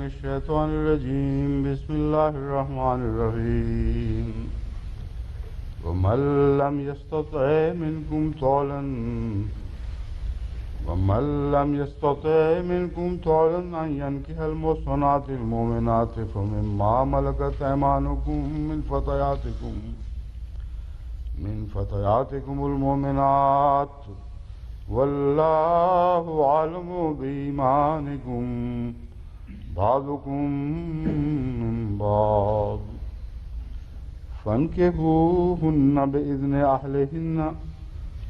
الشيطان الرجيم بسم الله الرحمن الرحيم ومن لم يستطع منكم طولا أن ينكح المحصنات المؤمنات فمما ملكت أيمانكم من فتياتكم المؤمنات والله أعلم بإيمانكم بعضكم من بعض فانكحوهن بإذن أهلهن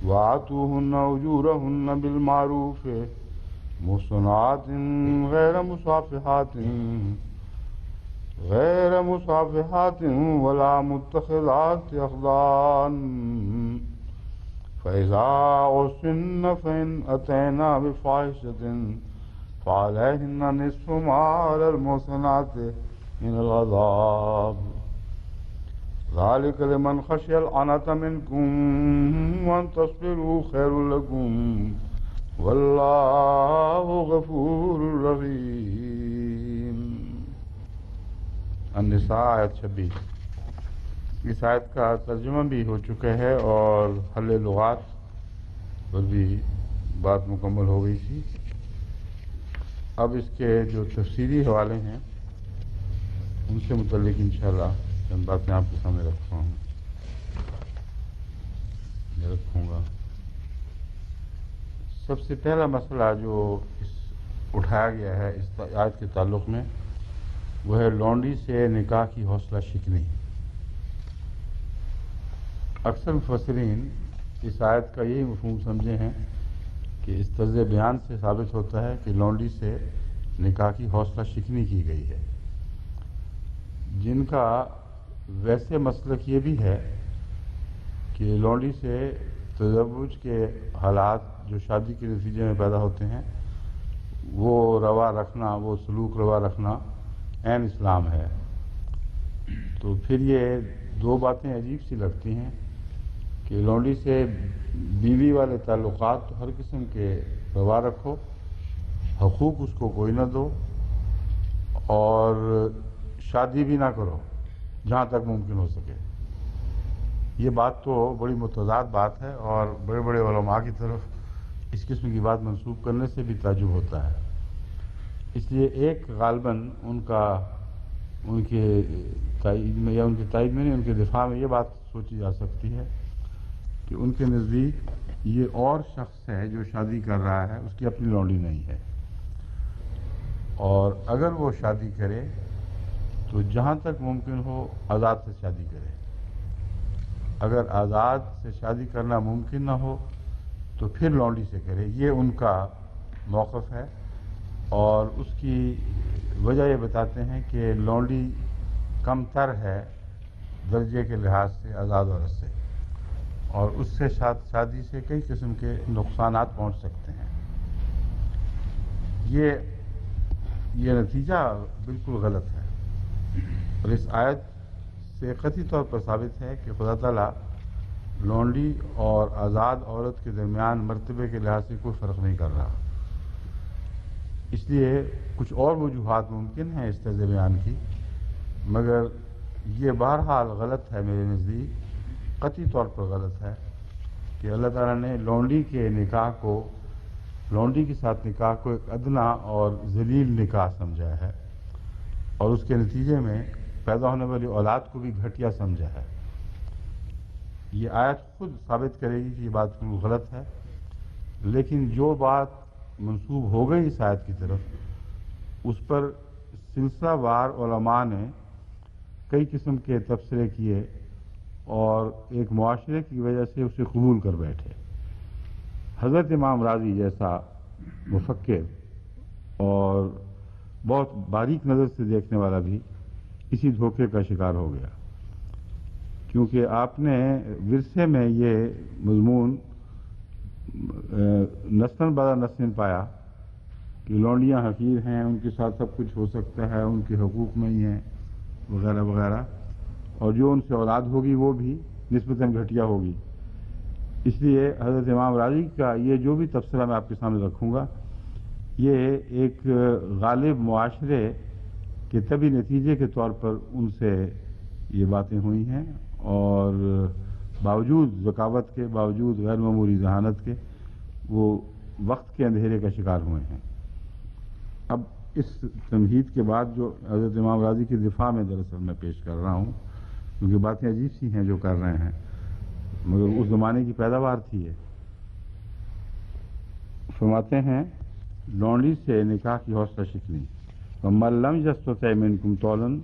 وآتوهن أجورهن بالمعروف محصنات غير مصافحات ولا متخذات أخدان فإذا أحصن فإن أتينا بفاحشة فعليهن نصف ما على المحصنات من العذاب ذلك لمن خشي العنة منكم وأن تصبروا خير لكم والله غفور رحيم۔ النساء آیت 26۔ اس آیت کا ترجمہ بھی ہو چکا ہے اور حل لغات پر بھی بات مکمل ہو گئی تھی۔ اب اس کے جو تفسیری حوالے ہیں ان سے متعلق انشاءاللہ چند باتیں آپ کے سامنے رکھوں گا۔ سب سے پہلا مسئلہ جو اٹھایا گیا ہے اس آیت کے تعلق میں وہ ہے لونڈی سے نکاح کی حوصلہ شکنی۔ اکثر مفسرین اس آیت کا یہی مفہوم سمجھے ہیں کہ اس طرز بیان سے ثابت ہوتا ہے کہ لونڈی سے نکاح کی حوصلہ شکنی کی گئی ہے، جن کا ویسے مسلک یہ بھی ہے کہ لونڈی سے تزوج کے حالات جو شادی کے نتیجے میں پیدا ہوتے ہیں وہ روا رکھنا، وہ سلوک روا رکھنا عین اسلام ہے۔ تو پھر یہ دو باتیں عجیب سی لگتی ہیں کہ لونڈی سے بیوی والے تعلقات تو ہر قسم کے روا رکھو، حقوق اس کو کوئی نہ دو اور شادی بھی نہ کرو جہاں تک ممکن ہو سکے۔ یہ بات تو بڑی متضاد بات ہے اور بڑے بڑے علماء کی طرف اس قسم کی بات منسوب کرنے سے بھی تعجب ہوتا ہے۔ اس لیے ایک غالباً ان کے تائید میں یا ان کے تائید میں نہیں، ان کے دفاع میں یہ بات سوچی جا سکتی ہے کہ ان کے نزدیک یہ اور شخص ہے جو شادی کر رہا ہے، اس کی اپنی لونڈی نہیں ہے، اور اگر وہ شادی کرے تو جہاں تک ممکن ہو آزاد سے شادی کرے۔ اگر آزاد سے شادی کرنا ممکن نہ ہو تو پھر لونڈی سے کرے، یہ ان کا موقف ہے۔ اور اس کی وجہ یہ بتاتے ہیں کہ لونڈی کم تر ہے درجے کے لحاظ سے آزاد عورت سے، اور اس سے شادی سے کئی قسم کے نقصانات پہنچ سکتے ہیں۔ یہ نتیجہ بالکل غلط ہے، اور اس آیت سے قطعی طور پر ثابت ہے کہ خدا تعالیٰ لونڈی اور آزاد عورت کے درمیان مرتبے کے لحاظ سے کوئی فرق نہیں کر رہا۔ اس لیے کچھ اور وجوہات ممکن ہیں اس طرز بیان کی، مگر یہ بہرحال غلط ہے، میرے نزدیک قطعی طور پر غلط ہے کہ اللہ تعالیٰ نے لونڈی کے ساتھ نکاح کو ایک ادنا اور ذلیل نکاح سمجھا ہے، اور اس کے نتیجے میں پیدا ہونے والی اولاد کو بھی گھٹیا سمجھا ہے۔ یہ آیت خود ثابت کرے گی کہ یہ بات غلط ہے، لیکن جو بات منسوب ہو گئی اس آیت کی طرف اس پر سلسلہ وار علماء نے کئی قسم کے تبصرے کیے اور ایک معاشرے کی وجہ سے اسے قبول کر بیٹھے۔ حضرت امام راضی جیسا مفکر اور بہت باریک نظر سے دیکھنے والا بھی اسی دھوکے کا شکار ہو گیا، کیونکہ آپ نے ورثے میں یہ مضمون نسلاً بعد نسل پایا کہ لونڈیاں حقیر ہیں، ان کے ساتھ سب کچھ ہو سکتا ہے، ان کے حقوق میں ہی ہیں وغیرہ وغیرہ، اور جو ان سے اولاد ہوگی وہ بھی نسبتاً گھٹیا ہوگی۔ اس لیے حضرت امام راضی کا یہ جو بھی تبصرہ میں آپ کے سامنے رکھوں گا، یہ ایک غالب معاشرے کہ طبی نتیجے کے طور پر ان سے یہ باتیں ہوئی ہیں، اور باوجود ذکاوت کے، باوجود غیر معمولی ذہانت کے، وہ وقت کے اندھیرے کا شکار ہوئے ہیں۔ اب اس تمہید کے بعد جو حضرت امام راضی کی دفاع میں دراصل میں پیش کر رہا ہوں، کیونکہ باتیں عجیب سی ہیں جو کر رہے ہیں، مگر اس زمانے کی پیداوار تھی یہ۔ فرماتے ہیں لونڈی سے نکاح کی حوصلہ شکنی، وَمَن لَّمْ يَسْتَطِعْ مِنكُمْ طَوْلًا،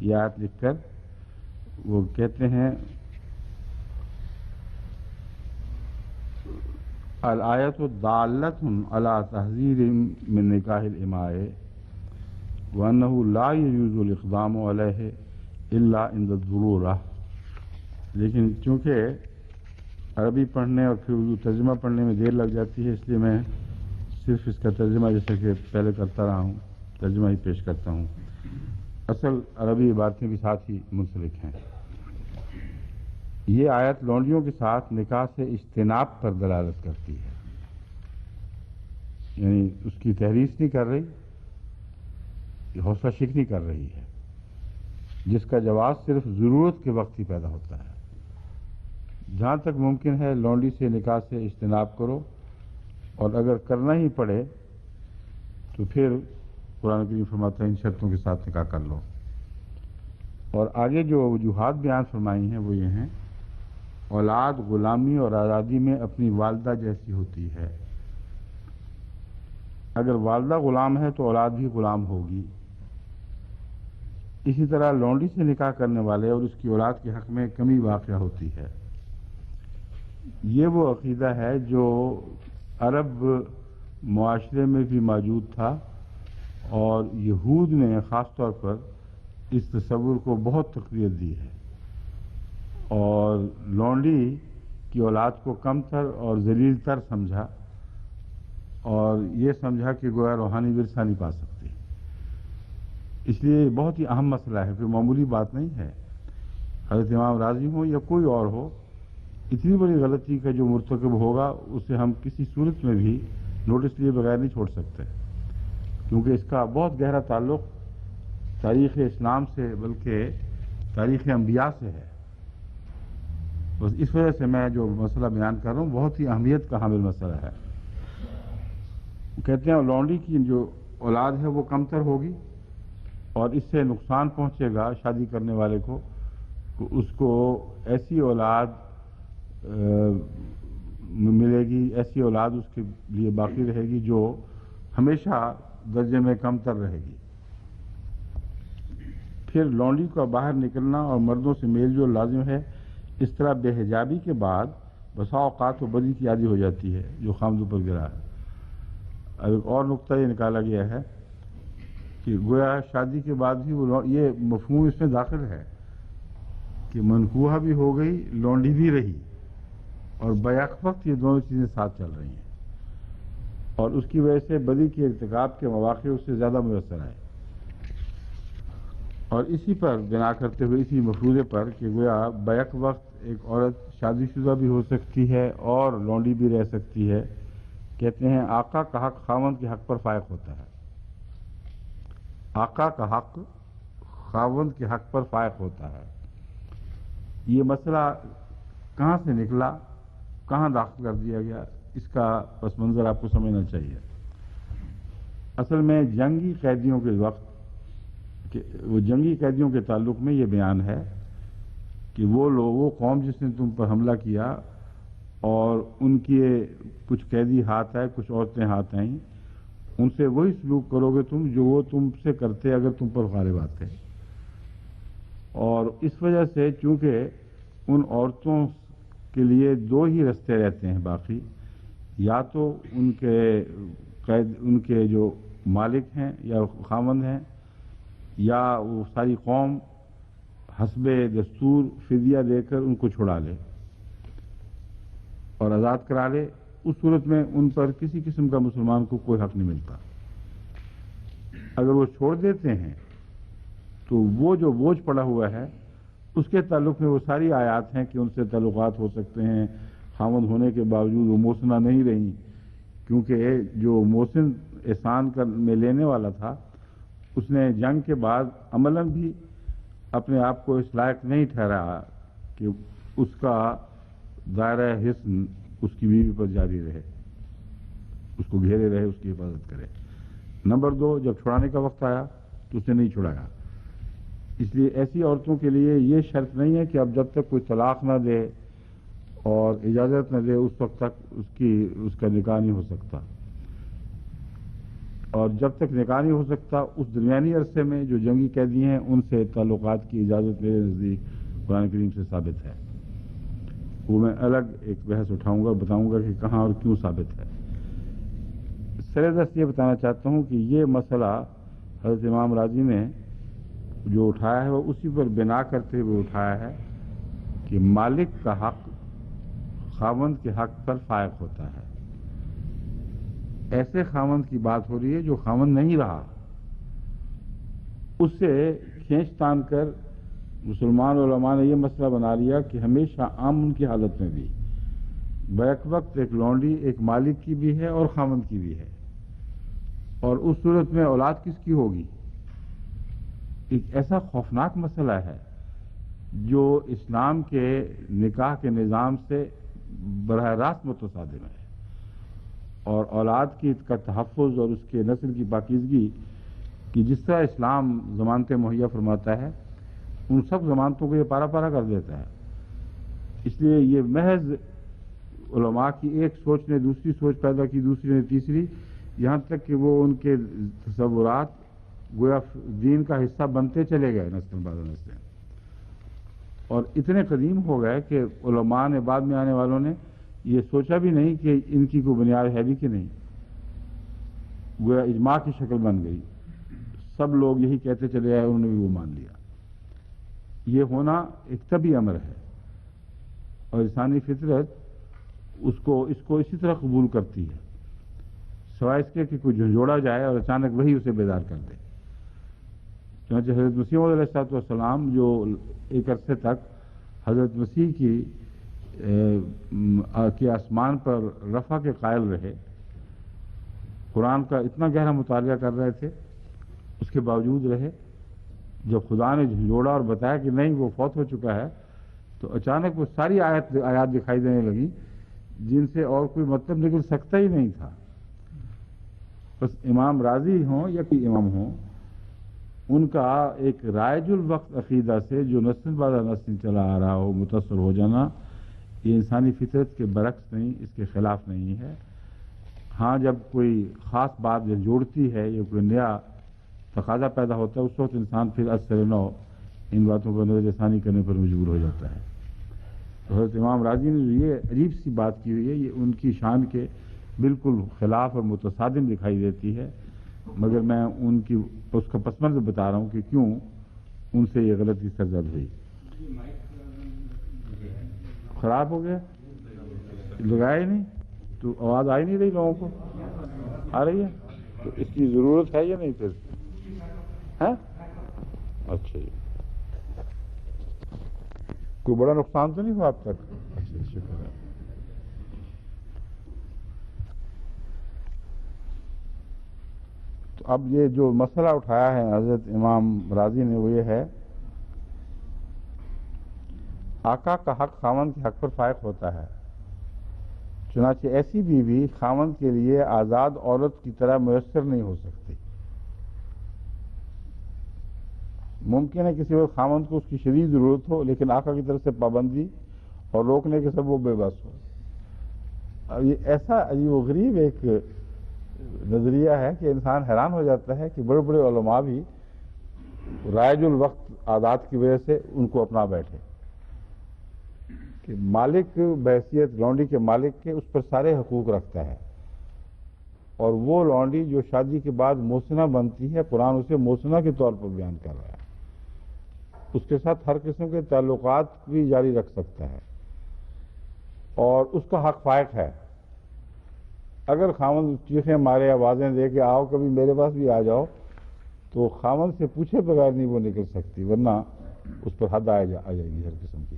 یہ آیت لکھ کر وہ کہتے ہیں الآیت دالۃ علی تحذیر من نکاح الاماء وانہ لا یجوز الاقدام علیہ الا عند الضرورہ۔ لیکن چونکہ عربی پڑھنے اور پھر اردو ترجمہ پڑھنے میں دیر لگ جاتی ہے، اس لیے میں صرف اس کا ترجمہ جیسا کہ پہلے کرتا رہا ہوں ترجمہ ہی پیش کرتا ہوں۔ اصل عربی عبارتیں بھی ساتھ ہی منسلک ہیں۔ یہ آیت لونڈیوں کے ساتھ نکاح سے اجتناب پر دلالت کرتی ہے، یعنی اس کی تحریض نہیں کر رہی، یہ حوصلہ شکنی کر رہی ہے، جس کا جواز صرف ضرورت کے وقت ہی پیدا ہوتا ہے۔ جہاں تک ممکن ہے لونڈی سے نکاح سے اجتناب کرو، اور اگر کرنا ہی پڑے تو پھر قرآن کریم فرماتا ہے ان شرطوں کے ساتھ نکاح کر لو۔ اور آگے جو وجوہات بیان فرمائی ہیں وہ یہ ہیں، اولاد غلامی اور آزادی میں اپنی والدہ جیسی ہوتی ہے۔ اگر والدہ غلام ہے تو اولاد بھی غلام ہوگی۔ اسی طرح لونڈی سے نکاح کرنے والے اور اس کی اولاد کے حق میں کمی واقع ہوتی ہے۔ یہ وہ عقیدہ ہے جو عرب معاشرے میں بھی موجود تھا، اور یہود نے خاص طور پر اس تصور کو بہت تقویت دی ہے، اور لونڈی کی اولاد کو کم تر اور ذلیل تر سمجھا، اور یہ سمجھا کہ گویا روحانی ورثہ نہیں پا سکتی۔ اس لیے یہ بہت ہی اہم مسئلہ ہے، کوئی معمولی بات نہیں ہے۔ حضرت امام راضی ہوں یا کوئی اور ہو، اتنی بڑی غلطی کا جو مرتکب ہوگا اسے ہم کسی صورت میں بھی نوٹس لیے بغیر نہیں چھوڑ سکتے، کیونکہ اس کا بہت گہرا تعلق تاریخ اسلام سے بلکہ تاریخ انبیاء سے ہے۔ بس اس وجہ سے میں جو مسئلہ بیان کر رہا ہوں بہت ہی اہمیت کا حامل مسئلہ ہے۔ کہتے ہیں لونڈی کی جو اولاد ہے وہ کم تر ہوگی، اور اس سے نقصان پہنچے گا شادی کرنے والے کو، اس کو ایسی اولاد ملے گی، ایسی اولاد اس کے لیے باقی رہے گی جو ہمیشہ درجے میں کم تر رہے گی۔ پھر لونڈی کا باہر نکلنا اور مردوں سے میل جول لازم ہے۔ اس طرح بے حجابی کے بعد بسا اوقات و بدی کی عادی ہو جاتی ہے جو خامدوں پر گرا ہے۔ اب ایک اور نقطہ یہ نکالا گیا ہے کہ گویا شادی کے بعد بھی وہ یہ مفہوم اس میں داخل ہے کہ منکوحہ بھی ہو گئی، لونڈی بھی رہی، اور بیک وقت یہ دونوں چیزیں ساتھ چل رہی ہیں، اور اس کی وجہ سے بدی کے ارتکاب کے مواقع اس سے زیادہ میسر آئے۔ اور اسی پر بنا کرتے ہوئے، اسی مفروضے پر کہ گویا بیک وقت ایک عورت شادی شدہ بھی ہو سکتی ہے اور لونڈی بھی رہ سکتی ہے، کہتے ہیں آقا کا حق خاوند کے حق پر فائق ہوتا ہے۔ آقا کا حق خاوند کے حق پر فائق ہوتا ہے۔ یہ مسئلہ کہاں سے نکلا، کہاں داخل کر دیا گیا، اس کا پس منظر آپ کو سمجھنا چاہیے۔ اصل میں جنگی قیدیوں کے وقت وہ جنگی قیدیوں کے تعلق میں یہ بیان ہے کہ وہ قوم جس نے تم پر حملہ کیا اور ان کے کچھ قیدی ہاتھ آئے، کچھ عورتیں ہاتھ آئیں، ان سے وہی سلوک کرو گے تم جو وہ تم سے کرتے اگر تم پر غالب آتے۔ اور اس وجہ سے چونکہ ان عورتوں کے لیے دو ہی رستے رہتے ہیں باقی، یا تو ان کے جو مالک ہیں یا خاوند ہیں، یا وہ ساری قوم حسب دستور فدیہ دے کر ان کو چھڑا لے اور آزاد کرا لے۔ اس صورت میں ان پر کسی قسم کا مسلمان کو کوئی حق نہیں ملتا۔ اگر وہ چھوڑ دیتے ہیں تو وہ جو بوجھ پڑا ہوا ہے اس کے تعلق میں وہ ساری آیات ہیں کہ ان سے تعلقات ہو سکتے ہیں، خاوند ہونے کے باوجود وہ موسنہ نہیں رہیں، کیونکہ جو موسن احسان میں لینے والا تھا اس نے جنگ کے بعد عملاً بھی اپنے آپ کو اس لائق نہیں ٹھہرایا کہ اس کا دائرہ حصن اس کی بیوی پر جاری رہے، اس کو گھیرے رہے، اس کی حفاظت کرے۔ نمبر 2، جب چھڑانے کا وقت آیا تو اس نے نہیں چھڑایا۔ اس لیے ایسی عورتوں کے لیے یہ شرط نہیں ہے کہ اب جب تک کوئی طلاق نہ دے اور اجازت نہ دے اس وقت تک اس کا نکاح نہیں ہو سکتا، اور جب تک نکاح نہیں ہو سکتا اس درمیانی عرصے میں جو جنگی قیدی ہیں ان سے تعلقات کی اجازت میرے نزدیک قرآن کریم سے ثابت ہے۔ وہ میں الگ ایک بحث اٹھاؤں گا، بتاؤں گا کہ کہاں اور کیوں ثابت ہے۔ سر دست یہ بتانا چاہتا ہوں کہ یہ مسئلہ حضرت امام راضی نے جو اٹھایا ہے وہ اسی پر بنا کرتے ہوئے اٹھایا ہے کہ مالک کا حق خاوند کے حق پر فائق ہوتا ہے۔ ایسے خاوند کی بات ہو رہی ہے جو خاوند نہیں رہا، اس سے کھینچ تان کر مسلمان علماء نے یہ مسئلہ بنا لیا کہ ہمیشہ امن کی حالت میں بھی بیک وقت ایک لونڈی ایک مالک کی بھی ہے اور خاوند کی بھی ہے، اور اس صورت میں اولاد کس کی ہوگی؟ ایک ایسا خوفناک مسئلہ ہے جو اسلام کے نکاح کے نظام سے براہ راست متصادم ہے، اور اولاد کا تحفظ اور اس کے نسل کی پاکیزگی کی جس طرح اسلام ضمانتیں مہیا فرماتا ہے ان سب ضمانتوں کو یہ پارا پارا کر دیتا ہے۔ اس لیے یہ محض علماء کی ایک سوچ نے دوسری سوچ پیدا کی، دوسری نے تیسری، یہاں تک کہ وہ ان کے تصورات گویا دین کا حصہ بنتے چلے گئے نسل بعد نسل، اور اتنے قدیم ہو گئے کہ علماء نے بعد میں آنے والوں نے یہ سوچا بھی نہیں کہ ان کی کوئی بنیاد ہے بھی کہ نہیں، گویا اجماع کی شکل بن گئی، سب لوگ یہی کہتے چلے آئے، انہوں نے بھی وہ مان لیا۔ یہ ہونا ایک طبی امر ہے، اور انسانی فطرت اس کو اسی طرح قبول کرتی ہے، سوائے اس کے کہ کوئی جھنجھوڑا جائے اور اچانک وہی اسے بیدار کر دے۔ چنانچہ حضرت مسیح علیہ السلام جو ایک عرصے تک حضرت مسیح کی آسمان پر رفع کے قائل رہے، قرآن کا اتنا گہرا مطالعہ کر رہے تھے، اس کے باوجود رہے، جب خدا نے جھنجھوڑا اور بتایا کہ نہیں وہ فوت ہو چکا ہے تو اچانک وہ ساری آیات دکھائی دینے لگی جن سے اور کوئی مطلب نکل سکتا ہی نہیں تھا۔ بس امام راضی ہوں یا کوئی امام ہوں، ان کا ایک رائج الوقت عقیدہ سے جو نسل بعد نسل چلا آ رہا ہو متاثر ہو جانا، یہ انسانی فطرت کے برعکس نہیں، اس کے خلاف نہیں ہے۔ ہاں جب کوئی خاص بات جوڑتی ہے یا کوئی نیا تقاضا پیدا ہوتا ہے اس وقت انسان پھر اثر نو ان باتوں پر نظر ثانی کرنے پر مجبور ہو جاتا ہے۔ تو حضرت امام راضی نے جو یہ عجیب سی بات کی ہوئی ہے یہ ان کی شان کے بالکل خلاف اور متصادم دکھائی دیتی ہے، مگر میں اس کا پس منظر بتا رہا ہوں کہ کیوں ان سے یہ غلطی سرزد ہوئی۔ خراب ہو گیا، لگایا ہی نہیں تو آواز آ ہی نہیں رہی، لوگوں کو آ رہی ہے، تو اس کی ضرورت ہے یا نہیں پھر؟ ہے اچھا جی، کوئی بڑا نقصان تو نہیں ہوا اب تک؟ اچھا شکر ہے۔ تو اب یہ جو مسئلہ اٹھایا ہے حضرت امام راضی نے وہ یہ ہے آقا کا حق خاوند کے حق پر فائق ہوتا ہے، چنانچہ ایسی بیوی خاوند کے لیے آزاد عورت کی طرح میسر نہیں ہو سکتی۔ ممکن ہے کسی وقت خاوند کو اس کی شدید ضرورت ہو لیکن آقا کی طرف سے پابندی اور روکنے کے سب وہ بے بس ہو۔ اب یہ ایسا عجیب و غریب ایک نظریہ ہے کہ انسان حیران ہو جاتا ہے کہ بڑے بڑے علماء بھی رائج الوقت عادات کی وجہ سے ان کو اپنا بیٹھے کہ مالک بحیثیت لونڈی کے مالک کے اس پر سارے حقوق رکھتا ہے، اور وہ لونڈی جو شادی کے بعد موسنہ بنتی ہے قرآن اسے موسنہ کے طور پر بیان کر رہا ہے، اس کے ساتھ ہر قسم کے تعلقات بھی جاری رکھ سکتا ہے اور اس کا حق فائق ہے۔ اگر خاوند چیخیں مارے آوازیں دے کہ آؤ کبھی میرے پاس بھی آ جاؤ تو خاوند سے پوچھے بغیر نہیں وہ نکل سکتی، ورنہ اس پر حد آ جائے گی ہر قسم کی۔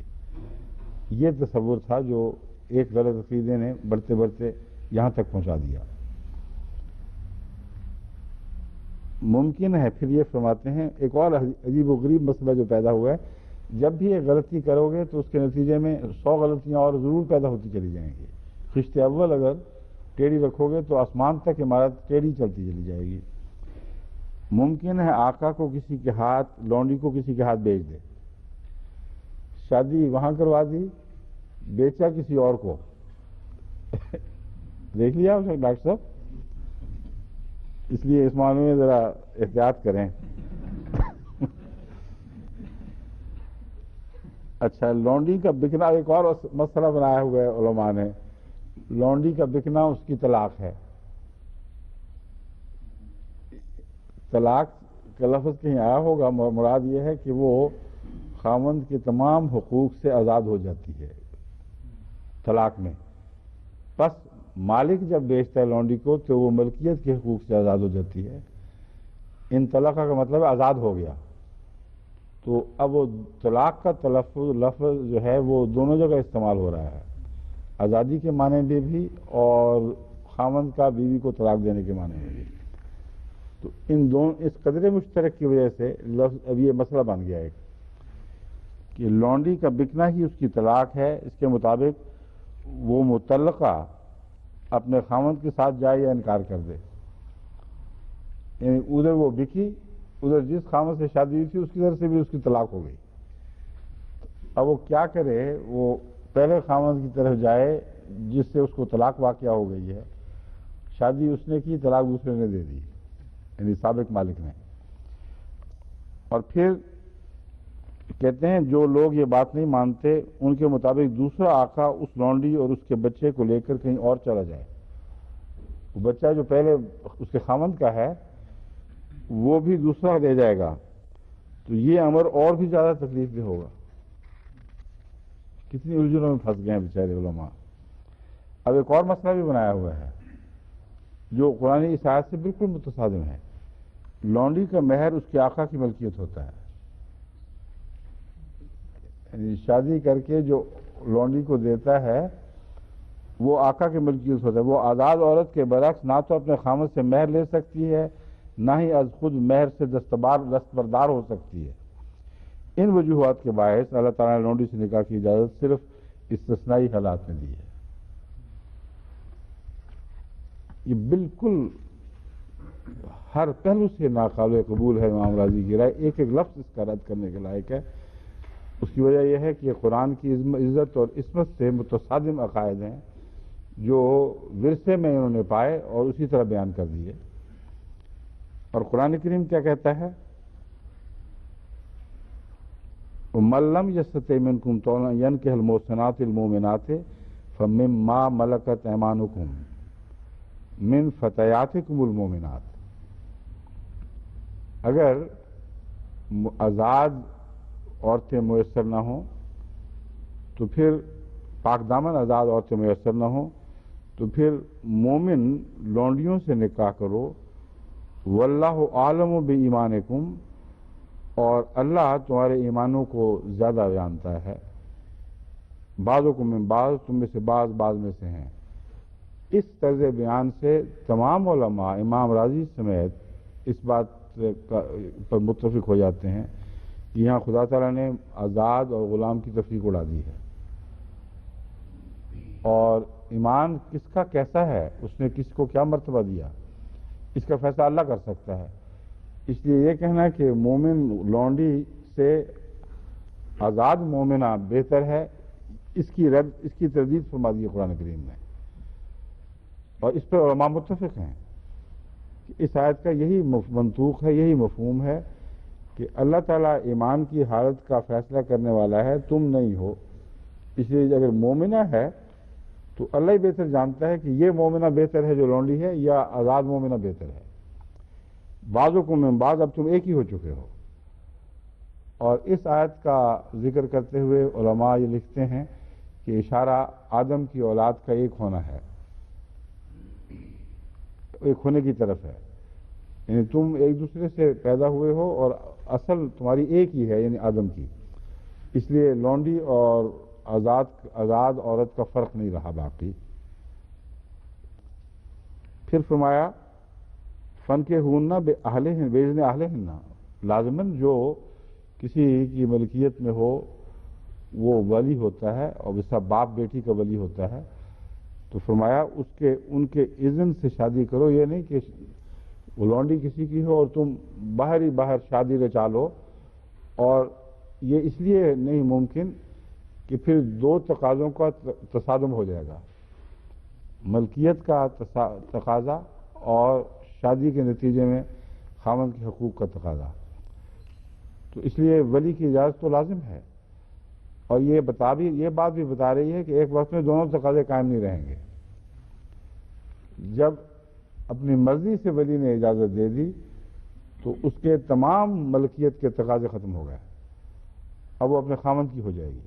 یہ تصور تھا جو ایک غلط عقیدے نے بڑھتے بڑھتے یہاں تک پہنچا دیا۔ ممکن ہے پھر یہ فرماتے ہیں ایک اور عجیب و غریب مسئلہ جو پیدا ہوا ہے، جب بھی ایک غلطی کرو گے تو اس کے نتیجے میں 100 غلطیاں اور ضرور پیدا ہوتی چلی جائیں گی. خشت اول اگر ٹیڑھی رکھو گے تو آسمان تک عمارت ٹیڑھی چلتی چلی جائے گی. ممکن ہے آقا کو کسی کے ہاتھ، لونڈی کو کسی کے ہاتھ بیچ دے، شادی وہاں کروا دی، بیچا کسی اور کو. دیکھ لیا اسے ڈاکٹر صاحب. اس لیے اس معاملے میں ذرا احتیاط کریں. اچھا، لونڈی کا بکنا ایک اور مسئلہ بنایا ہوا ہے علماء نے. لونڈی کا بکنا اس کی طلاق ہے. طلاق کا لفظ کہیں آیا ہوگا، مراد یہ ہے کہ وہ خاوند کے تمام حقوق سے آزاد ہو جاتی ہے طلاق میں. بس مالک جب بیچتا ہے لونڈی کو تو وہ ملکیت کے حقوق سے آزاد ہو جاتی ہے. ان طلاق کا مطلب آزاد ہو گیا. تو اب وہ طلاق کا لفظ جو ہے وہ دونوں جگہ استعمال ہو رہا ہے، آزادی کے معنی میں بھی اور خاوند کا بیوی کو طلاق دینے کے معنی میں بھی. تو ان دونوں اس قدر مشترک کی وجہ سے لفظ اب یہ مسئلہ بن گیا ہے کہ لونڈی کا بکنا ہی اس کی طلاق ہے. اس کے مطابق وہ متعلقہ اپنے خاوند کے ساتھ جائے یا انکار کر دے. یعنی ادھر وہ بکی، ادھر جس خاوند سے شادی ہوئی تھی اس کی طرف سے بھی اس کی طلاق ہو گئی. اب وہ کیا کرے؟ وہ پہلے خاوند کی طرف جائے جس سے اس کو طلاق واقعہ ہو گئی ہے. شادی اس نے کی، طلاق دوسرے نے دے دی، یعنی سابق مالک نے. اور پھر کہتے ہیں جو لوگ یہ بات نہیں مانتے ان کے مطابق دوسرا آقا اس لونڈی اور اس کے بچے کو لے کر کہیں اور چلا جائے. وہ بچہ جو پہلے اس کے خاوند کا ہے وہ بھی دوسرا لے جائے گا تو یہ امر اور بھی زیادہ تکلیف دہ ہوگا. کتنی الجھنوں میں پھنس گئے ہیں بیچارے علماء. اب ایک اور مسئلہ بھی بنایا ہوا ہے جو قرآن اس آیت سے بالکل متصادم ہے. لونڈی کا مہر اس کے آقا کی ملکیت ہوتا ہے. یعنی شادی کر کے جو لونڈی کو دیتا ہے وہ آقا کی ملکیت ہوتا ہے. وہ آزاد عورت کے برعکس نہ تو اپنے خامد سے مہر لے سکتی ہے نہ ہی از خود مہر سے دستبردار ہو سکتی ہے. ان وجوہات کے باعث اللہ تعالیٰ نے لونڈی سے نکاح کی اجازت صرف استثنائی حالات میں دی ہے. یہ بالکل ہر پہلو سے ناقابل قبول ہے. امام راضی کی رائے ایک ایک لفظ اس کا رد کرنے کے لائق ہے. اس کی وجہ یہ ہے کہ قرآن کی عزت اور عصمت سے متصادم عقائد ہیں جو ورثے میں انہوں نے پائے اور اسی طرح بیان کر دیے. اور قرآن کریم کیا کہتا ہے؟ مَن لَّمْ يَسْتَطِعْ مِنكُمْ طَوْلًا أَن يَنكِحَ الْمُحْصَنَاتِ الْمُؤْمِنَاتِ فَمِمَّا مَلَكَتْ أَيْمَانُكُمْ مِن فَتَيَاتِكُمُ الْمُؤْمِنَاتِ. اگر آزاد عورتیں میسر نہ ہوں تو پھر پاک دامن آزاد عورتیں میسر نہ ہوں تو پھر مومن لونڈیوں سے نکاح کرو. واللہ عالم بایمانکم، اور اللہ تمہارے ایمانوں کو زیادہ جانتا ہے. بعضکم من بعض، تم میں سے بعض میں سے ہیں. اس طرز بیان سے تمام علماء امام راضی سمیت اس بات پر متفق ہو جاتے ہیں کہ یہاں خدا تعالیٰ نے آزاد اور غلام کی تفریق اڑا دی ہے. اور ایمان کس کا کیسا ہے، اس نے کس کو کیا مرتبہ دیا، اس کا فیصلہ اللہ کر سکتا ہے. اس لیے یہ کہنا کہ مومن لونڈی سے آزاد مومنہ بہتر ہے، اس کی تردید فرما دی ہے قرآن کریم نے. اور اس پر علماء متفق ہیں کہ اس آیت کا یہی منطوق ہے، یہی مفہوم ہے کہ اللہ تعالیٰ ایمان کی حالت کا فیصلہ کرنے والا ہے، تم نہیں ہو. اس لیے اگر مومنہ ہے تو اللہ ہی بہتر جانتا ہے کہ یہ مومنہ بہتر ہے جو لونڈی ہے یا آزاد مومنہ بہتر ہے. بعضکم من بعض، اب تم ایک ہی ہو چکے ہو. اور اس آیت کا ذکر کرتے ہوئے علماء یہ لکھتے ہیں کہ اشارہ آدم کی اولاد کا ایک ہونا ہے، ایک ہونے کی طرف ہے. یعنی تم ایک دوسرے سے پیدا ہوئے ہو اور اصل تمہاری ایک ہی ہے، یعنی آدم کی. اس لیے لونڈی اور آزاد عورت کا فرق نہیں رہا باقی. پھر فرمایا فن کے ہننا بے اہل ہیں بیزن اہل ہننا، لازماً جو کسی کی ملکیت میں ہو وہ ولی ہوتا ہے، اور جیسا باپ بیٹی کا ولی ہوتا ہے، تو فرمایا ان کے اذن سے شادی کرو. یہ نہیں کہ وہ لونڈی کسی کی ہو اور تم باہر شادی رچا لو. اور یہ اس لیے نہیں ممکن کہ پھر دو تقاضوں کا تصادم ہو جائے گا، ملکیت کا تقاضا اور شادی کے نتیجے میں خاوند کے حقوق کا تقاضا. تو اس لیے ولی کی اجازت تو لازم ہے. اور یہ بات بھی بتا رہی ہے کہ ایک وقت میں دونوں تقاضے قائم نہیں رہیں گے. جب اپنی مرضی سے ولی نے اجازت دے دی تو اس کے تمام ملکیت کے تقاضے ختم ہو گئے، اب وہ اپنے خاوند کی ہو جائے گی.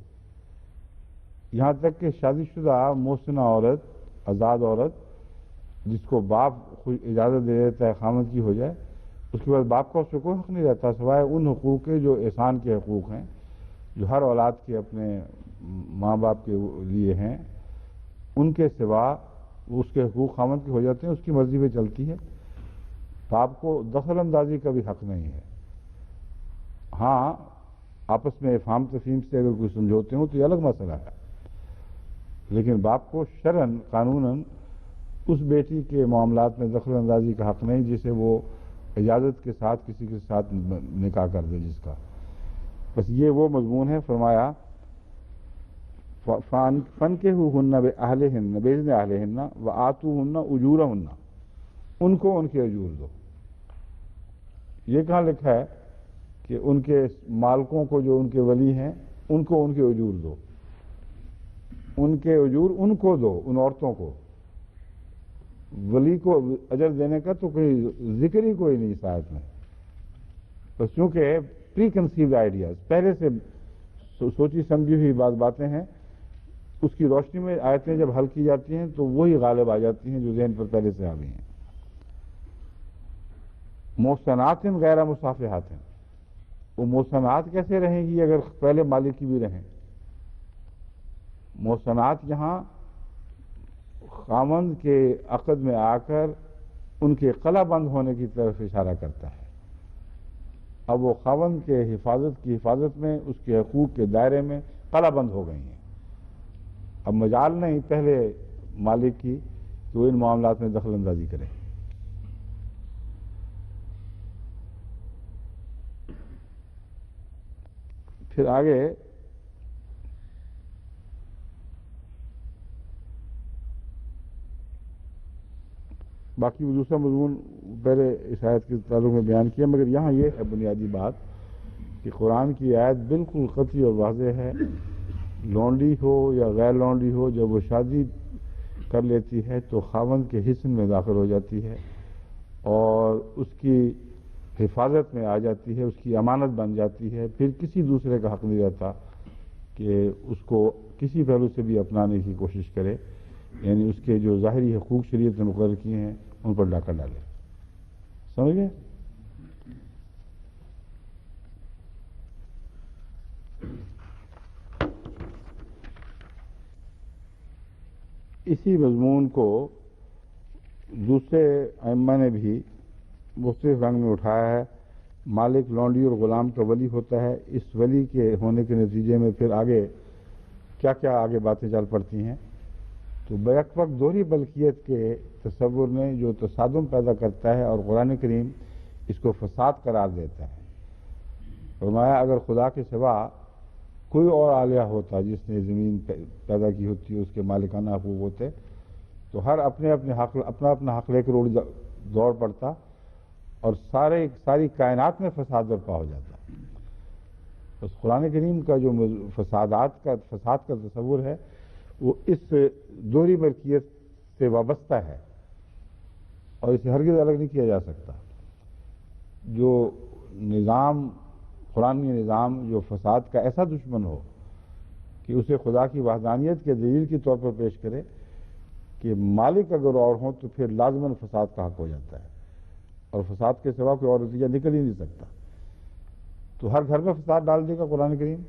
یہاں تک کہ شادی شدہ محسنہ عورت، آزاد عورت، جس کو باپ اجازت دے دیتا ہے خاوند کی ہو جائے، اس کے بعد باپ کا اس سے کوئی حق نہیں رہتا سوائے ان حقوق کے جو احسان کے حقوق ہیں، جو ہر اولاد کے اپنے ماں باپ کے لیے ہیں. ان کے سوا اس کے حقوق خاوند کے ہو جاتے ہیں، اس کی مرضی پہ چلتی ہے. باپ کو دخل اندازی کا بھی حق نہیں ہے. ہاں، آپس میں افہام تفہیم سے اگر کوئی سمجھوتے ہوں تو یہ الگ مسئلہ ہے، لیکن باپ کو شرعاً قانوناً اس بیٹی کے معاملات میں دخل اندازی کا حق نہیں جسے وہ اجازت کے ساتھ کسی کے ساتھ نکاح کر دے جس کا. بس یہ وہ مضمون ہے. فرمایا فن کے ہن بے اہل ہن بیزن اہل ہن و آتو ہن اجور ہن، ان کو ان کے اجور دو. یہ کہاں لکھا ہے کہ ان کے مالکوں کو جو ان کے ولی ہیں ان کو ان کے اجور دو؟ ان کے اجور ان کو دو، ان عورتوں کو. ولی کو اجر دینے کا تو کوئی ذکر ہی کوئی نہیں اس آیت میں. بس چونکہ پری کنسیوڈ آئیڈیاز، پہلے سے سوچی سمجھی ہوئی باتیں ہیں، اس کی روشنی میں آیتیں جب حل کی جاتی ہیں تو وہی غالب آ جاتی ہیں جو ذہن پر پہلے سے آ گئی ہیں. محسنات غیر مصافحات، وہ محسنات کیسے رہیں گی اگر پہلے مالک کی بھی رہیں؟ محسنات یہاں خاوند کے عقد میں آ کر ان کے قلع بند ہونے کی طرف اشارہ کرتا ہے. اب وہ خاوند کے حفاظت میں، اس کے حقوق کے دائرے میں قلع بند ہو گئی ہیں. اب مجال نہیں پہلے مالک کی کہ وہ ان معاملات میں دخل اندازی کرے. پھر آگے باقی دوسرا مضمون پہلے اس آیت کے تعلق میں بیان کیا، مگر یہاں یہ ہے بنیادی بات کہ قرآن کی آیت بالکل قطعی اور واضح ہے. لونڈی ہو یا غیر لونڈی ہو، جب وہ شادی کر لیتی ہے تو خاوند کے حصن میں داخل ہو جاتی ہے اور اس کی حفاظت میں آ جاتی ہے، اس کی امانت بن جاتی ہے. پھر کسی دوسرے کا حق نہیں رہتا کہ اس کو کسی پہلو سے بھی اپنانے کی کوشش کرے، یعنی اس کے جو ظاہری حقوق شریعت نے مقرر کیے ہیں ان پر ڈاکہ ڈالے. سمجھ گئے؟ اسی مضمون کو دوسرے ائمہ نے بھی مختلف رنگ میں اٹھایا ہے. مالک لونڈی اور غلام کا ولی ہوتا ہے. اس ولی کے ہونے کے نتیجے میں پھر آگے کیا آگے باتیں چل پڑتی ہیں. تو بیک وقت دوہری ملکیت کے تصور نے جو تصادم پیدا کرتا ہے اور قرآن کریم اس کو فساد قرار دیتا ہے. فرمایا اگر خدا کے سوا کوئی اور الہ ہوتا جس نے زمین پیدا کی ہوتی، اس کے مالکانہ حقوق ہوتے، تو ہر اپنا اپنا حق لے کر دوڑ پڑتا اور ساری کائنات میں فساد برپا ہو جاتا. بس قرآن کریم کا جو فساد کا تصور ہے وہ اس دوہری ملکیت سے وابستہ ہے اور اسے ہرگز الگ نہیں کیا جا سکتا. جو نظام، قرآنی نظام جو فساد کا ایسا دشمن ہو کہ اسے خدا کی وحدانیت کے دلیل کے طور پر پیش کرے کہ مالک اگر اور ہوں تو پھر لازماً فساد کا حق ہو جاتا ہے اور فساد کے سوا کوئی اور نتیجہ نکل ہی نہیں سکتا. تو ہر گھر میں فساد ڈال دے گا قرآن کریم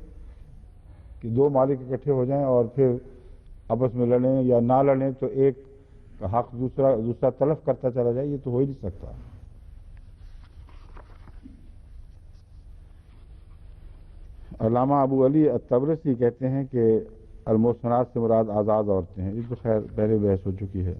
کہ دو مالک اکٹھے ہو جائیں اور پھر آپس میں لڑیں یا نہ لڑیں تو ایک کا حق دوسرا تلف کرتا چلا جائے. یہ تو ہو ہی نہیں سکتا. علامہ ابو علی الطبرسی کہتے ہیں کہ المحصنات سے مراد آزاد عورتیں ہیں. یہ تو خیر پہلے بحث ہو چکی ہے.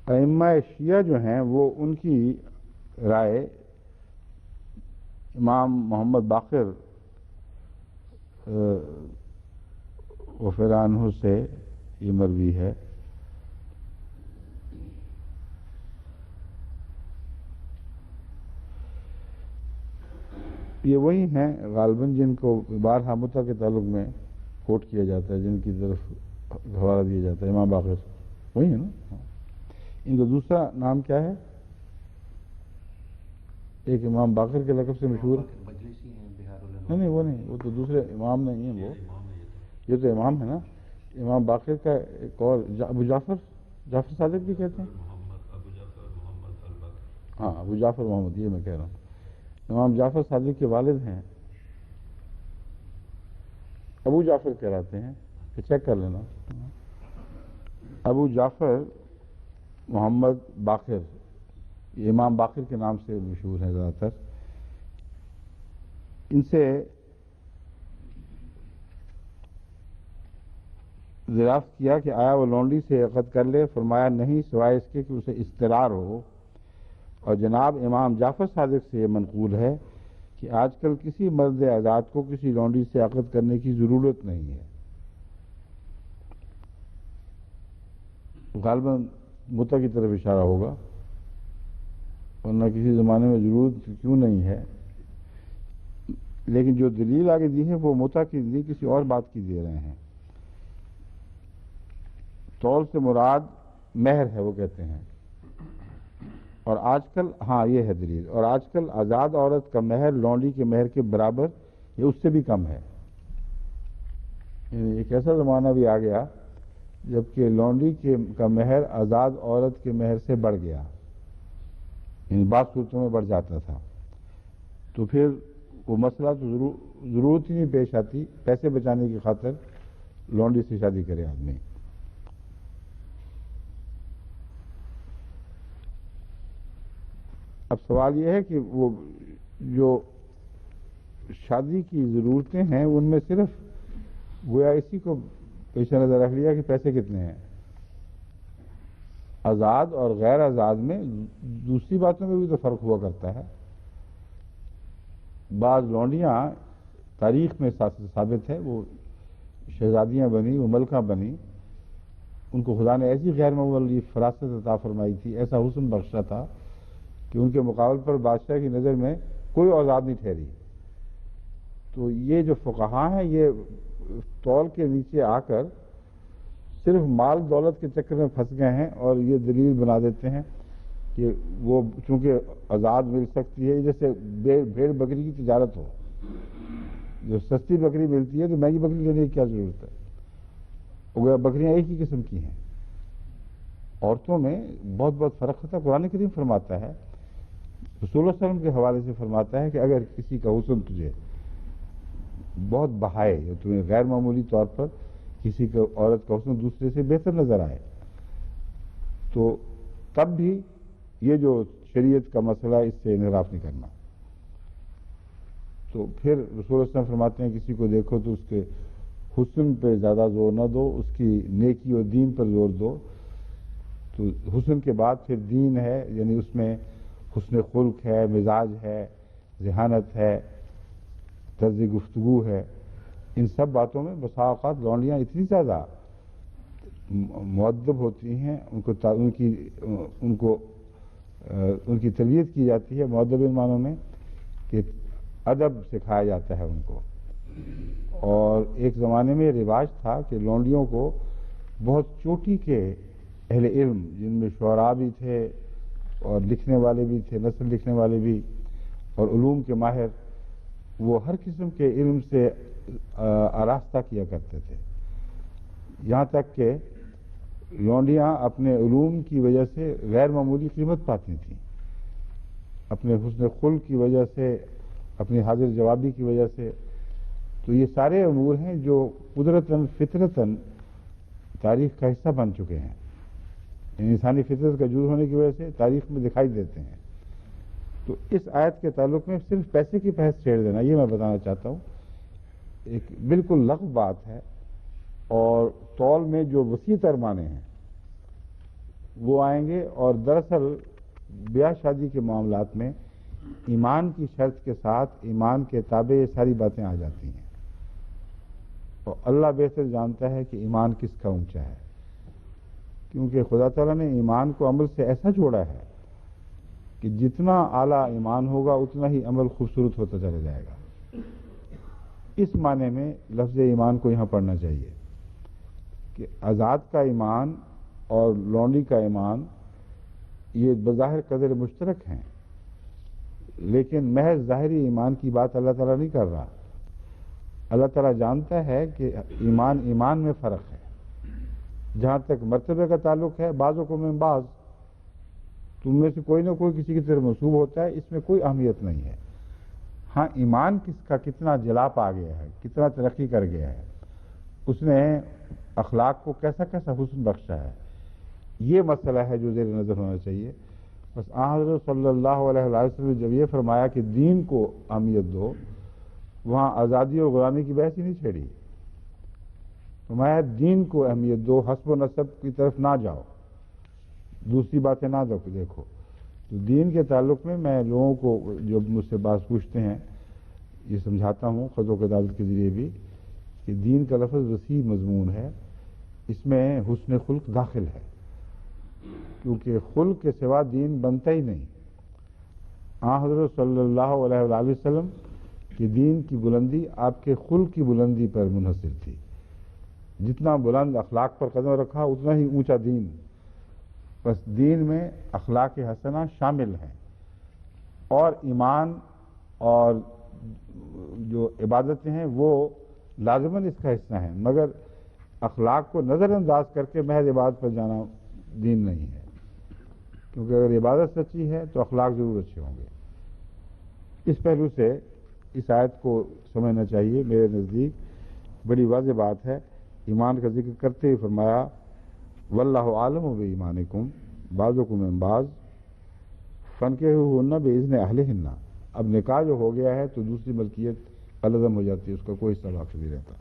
ائمہ شیعہ جو ہیں وہ ان کی رائے امام محمد باقر غفر عنہ سے یہ مروی ہے. یہ وہی ہیں غالباً جن کو بارہا متع کے تعلق میں کوٹ کیا جاتا ہے، جن کی طرف حوالہ دیا جاتا ہے. امام باقر وہی ہے نا. ان کا دوسرا نام کیا ہے؟ ایک امام باقر کے لقب سے مشہور. نہیں وہ نہیں، وہ تو دوسرے امام نہیں ہیں. وہ یہ تو امام ہے نا. امام باقر کا ایک اور ابو جعفر صادق بھی کہتے ہیں. ہاں ابو جعفر محمد، یہ میں کہہ رہا ہوں. امام جعفر صادق کے والد ہیں، ابو جعفر کہلاتے ہیں. کہ چیک کر لینا. ابو جعفر محمد باقر، یہ امام باقر کے نام سے مشہور ہیں زیادہ تر. ان سے دریافت کیا کہ آیا وہ لونڈی سے عقد کر لے؟ فرمایا نہیں، سوائے اس کے کہ اسے اضطرار ہو. اور جناب امام جعفر صادق سے یہ منقول ہے کہ آج کل کسی مرد آزاد کو کسی لونڈی سے عقد کرنے کی ضرورت نہیں ہے. غالباً متع کی طرف اشارہ ہوگا، ورنہ کسی زمانے میں ضرورت کیوں نہیں ہے. لیکن جو دلیل آگے دی ہے وہ متع کی نہیں، کسی اور بات کی دے رہے ہیں. طول سے مراد مہر ہے وہ کہتے ہیں. اور آج کل، ہاں یہ ہے دلیل، اور آج کل آزاد عورت کا مہر لونڈی کے مہر کے برابر یا اس سے بھی کم ہے. یعنی ایک ایسا زمانہ بھی آ گیا جبکہ لونڈی کا مہر آزاد عورت کے مہر سے بڑھ گیا. یعنی بعض صورتوں میں بڑھ جاتا تھا. تو پھر وہ مسئلہ تو ضرورت ہی نہیں پیش آتی، پیسے بچانے کی خاطر لونڈی سے شادی کرے آدمی. اب سوال یہ ہے کہ وہ جو شادی کی ضرورتیں ہیں ان میں صرف گویا اسی کو پیش نظر رکھ لیا کہ پیسے کتنے ہیں. آزاد اور غیر آزاد میں دوسری باتوں میں بھی تو فرق ہوا کرتا ہے. بعض لونڈیاں تاریخ میں ثابت ہے وہ شہزادیاں بنی، وہ ملکہ بنی، ان کو خدا نے ایسی غیر معمولی فراست عطا فرمائی تھی، ایسا حسن بخشا تھا کہ ان کے مقابل پر بادشاہ کی نظر میں کوئی آزاد نہیں ٹھہری. تو یہ جو فقہاء ہیں یہ طول کے نیچے آ کر صرف مال دولت کے چکر میں پھنس گئے ہیں اور یہ دلیل بنا دیتے ہیں کہ وہ چونکہ آزاد مل سکتی ہے، جیسے بھیڑ بکری کی تجارت ہو. جو سستی بکری ملتی ہے تو مہنگی بکری لینے کی کیا ضرورت ہے؟ وہ بکریاں ایک ہی قسم کی ہیں. عورتوں میں بہت بہت فرق ہوتا ہے. قرآن کریم فرماتا ہے، رسول اللہ علیہ وسلم کے حوالے سے فرماتا ہے کہ اگر کسی کا حسن تجھے بہت بہائے یا تمہیں غیر معمولی طور پر کسی کا عورت کا حسن دوسرے سے بہتر نظر آئے تو تب بھی یہ جو شریعت کا مسئلہ ہے اس سے انحراف نہیں کرنا. تو پھر رسول اللہ علیہ وسلم فرماتے ہیں کسی کو دیکھو تو اس کے حسن پہ زیادہ زور نہ دو، اس کی نیکی اور دین پر زور دو. تو حسن کے بعد پھر دین ہے، یعنی اس میں حسن خلق ہے، مزاج ہے، ذہانت ہے، طرز گفتگو ہے. ان سب باتوں میں بسا اوقات لونڈیاں اتنی زیادہ مؤدب ہوتی ہیں، ان کی تربیت کی جاتی ہے مؤدب ان معنوں میں کہ ادب سکھایا جاتا ہے ان کو. اور ایک زمانے میں رواج تھا کہ لونڈیوں کو بہت چوٹی کے اہل علم، جن میں شعراء بھی تھے اور لکھنے والے بھی تھے، نثر لکھنے والے بھی اور علوم کے ماہر، وہ ہر قسم کے علم سے آراستہ کیا کرتے تھے. یہاں تک کہ لونڈیاں اپنے علوم کی وجہ سے غیر معمولی قیمت پاتی تھیں، اپنے حسن خلق کی وجہ سے، اپنی حاضر جوابی کی وجہ سے. تو یہ سارے امور ہیں جو قدرتاً فطرتاً تاریخ کا حصہ بن چکے ہیں، انسانی فطرت کا وجود ہونے کی وجہ سے تاریخ میں دکھائی دیتے ہیں۔ تو اس آیت کے تعلق میں صرف پیسے کی بحث چھیڑ دینا، یہ میں بتانا چاہتا ہوں، ایک بالکل لغو بات ہے، اور طول میں جو وسیع تر معنی ہیں وہ آئیں گے، اور دراصل بیاہ شادی کے معاملات میں ایمان کی شرط کے ساتھ ایمان کے تابع یہ ساری باتیں آ جاتی ہیں، اور اللہ بہتر جانتا ہے کہ ایمان کس کا اونچا ہے، کیونکہ خدا تعالیٰ نے ایمان کو عمل سے ایسا جوڑا ہے کہ جتنا اعلیٰ ایمان ہوگا اتنا ہی عمل خوبصورت ہوتا چلا جائے گا۔ اس معنی میں لفظ ایمان کو یہاں پڑھنا چاہیے کہ آزاد کا ایمان اور لونڈی کا ایمان یہ بظاہر قدر مشترک ہیں، لیکن محض ظاہری ایمان کی بات اللہ تعالیٰ نہیں کر رہا۔ اللہ تعالیٰ جانتا ہے کہ ایمان میں فرق ہے۔ جہاں تک مرتبے کا تعلق ہے، بعضوں کو میں بعض، تم میں سے کوئی نہ کوئی کسی کی طرف منسوب ہوتا ہے، اس میں کوئی اہمیت نہیں ہے۔ ہاں، ایمان کس کا کتنا جلاپ آ گیا ہے، کتنا ترقی کر گیا ہے، اس نے اخلاق کو کیسا کیسا حسن بخشا ہے، یہ مسئلہ ہے جو زیر نظر ہونا چاہیے۔ بس حضرت صلی اللہ علیہ وسلم نے جب یہ فرمایا کہ دین کو اہمیت دو، وہاں آزادی اور غلامی کی بحث ہی نہیں چھیڑی، فرمایا دین کو اہمیت دو، حسب و نسب کی طرف نہ جاؤ، دوسری باتیں نہ دیکھو۔ تو دین کے تعلق میں لوگوں کو جو مجھ سے بات پوچھتے ہیں یہ سمجھاتا ہوں خط و کتابت کے ذریعے بھی کہ دین کا لفظ وسیع مضمون ہے، اس میں حسن خلق داخل ہے، کیونکہ خلق کے سوا دین بنتا ہی نہیں۔ حضرت صلی اللہ علیہ وآلہ وسلم کہ دین کی بلندی آپ کے خلق کی بلندی پر منحصر تھی، جتنا بلند اخلاق پر قدم رکھا اتنا ہی اونچا دین۔ بس دین میں اخلاق حسنہ شامل ہیں، اور ایمان اور جو عبادتیں ہیں وہ لازماً اس کا حصہ ہیں، مگر اخلاق کو نظر انداز کر کے محض عبادت پر جانا دین نہیں ہے، کیونکہ اگر عبادت سچی ہے تو اخلاق ضرور اچھے ہوں گے۔ اس پہلو سے اس آیت کو سمجھنا چاہیے۔ میرے نزدیک بڑی واضح بات ہے۔ ایمان کا ذکر کرتے ہوئے فرمایا واللہ عالم بایمانکم بعضکم من بعض فانکحوہن باذن اہلہن۔ اب نکاح جو ہو گیا ہے تو دوسری ملکیت قلعدم ہو جاتی ہے، اس کا کوئی حصہ باقی نہیں رہتا۔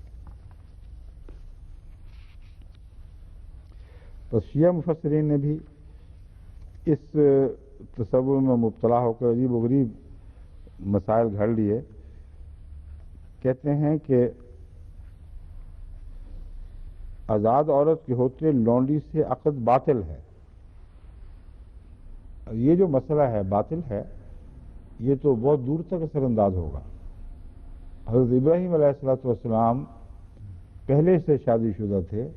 بس شیعہ مفسرین نے بھی اس تصور میں مبتلا ہو کر عجیب و غریب مسائل گھڑ لیے۔ کہتے ہیں کہ آزاد عورت کے ہوتے لونڈی سے عقد باطل ہے۔ یہ جو مسئلہ ہے باطل ہے، یہ تو بہت دور تک اثر انداز ہوگا۔ حضرت ابراہیم علیہ السلام پہلے سے شادی شدہ تھے،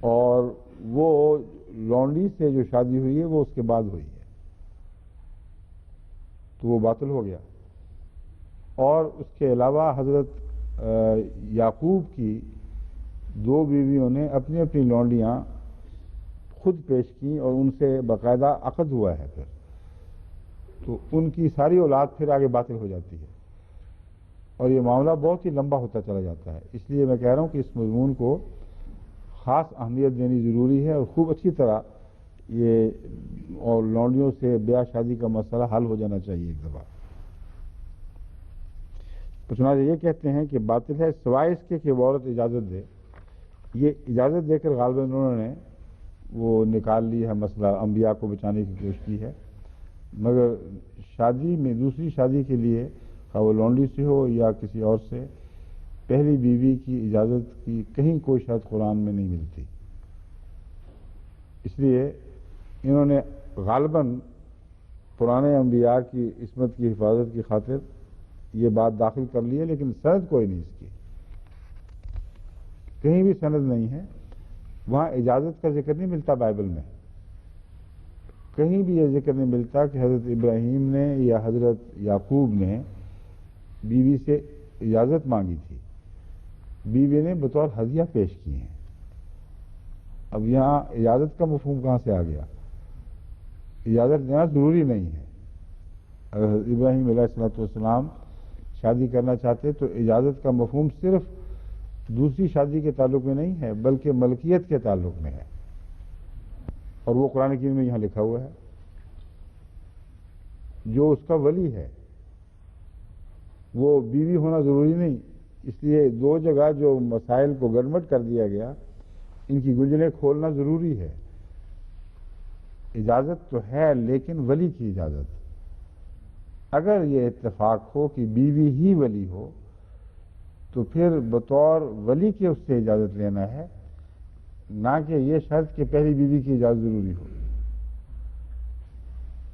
اور وہ لونڈی سے جو شادی ہوئی ہے وہ اس کے بعد ہوئی ہے، تو وہ باطل ہو گیا۔ اور اس کے علاوہ حضرت یعقوب کی دو بیویوں نے اپنی اپنی لونڈیاں خود پیش کی اور ان سے باقاعدہ عقد ہوا ہے، پھر تو ان کی ساری اولاد پھر آگے باطل ہو جاتی ہے، اور یہ معاملہ بہت ہی لمبا ہوتا چلا جاتا ہے۔ اس لیے میں کہہ رہا ہوں کہ اس مضمون کو خاص اہمیت دینی ضروری ہے، اور خوب اچھی طرح یہ اور لونڈیوں سے بیاہ شادی کا مسئلہ حل ہو جانا چاہیے ایک دفعہ۔ چنانچہ یہ کہتے ہیں کہ باطل ہے سوائے اس کے کہ وہ عورت اجازت دے۔ یہ اجازت دے کر غالباً انہوں نے وہ نکال لی ہے، مسئلہ انبیاء کو بچانے کی کوشش کی ہے، مگر شادی میں دوسری شادی کے لیے خواہ وہ لونڈی سے ہو یا کسی اور سے، پہلی بیوی کی اجازت کی کہیں کوئی شرط قرآن میں نہیں ملتی۔ اس لیے انہوں نے غالباً پرانے انبیاء کی عصمت کی حفاظت کی خاطر یہ بات داخل کر لی ہے، لیکن سند کوئی نہیں اس کی، کہیں بھی سند نہیں ہے۔ وہاں اجازت کا ذکر نہیں ملتا بائبل میں، کہیں بھی یہ ذکر نہیں ملتا کہ حضرت ابراہیم نے یا حضرت یعقوب نے بیوی سے اجازت مانگی تھی، بیوی نے بطور ہدیہ پیش کی ہیں۔ اب یہاں اجازت کا مفہوم کہاں سے آ گیا؟ اجازت دینا ضروری نہیں ہے۔ اگر ابراہیم علیہ السلام شادی کرنا چاہتے تو اجازت کا مفہوم صرف دوسری شادی کے تعلق میں نہیں ہے بلکہ ملکیت کے تعلق میں ہے، اور وہ قرآن کریم میں یہاں لکھا ہوا ہے۔ جو اس کا ولی ہے وہ بیوی ہونا ضروری نہیں، اس لیے دو جگہ جو مسائل کو گڑبڑ کر دیا گیا، ان کی گنجلیں کھولنا ضروری ہے۔ اجازت تو ہے لیکن ولی کی اجازت۔ اگر یہ اتفاق ہو کہ بیوی ہی ولی ہو تو پھر بطور ولی کے اس سے اجازت لینا ہے، نہ کہ یہ شرط کہ پہلی بیوی کی اجازت ضروری ہو۔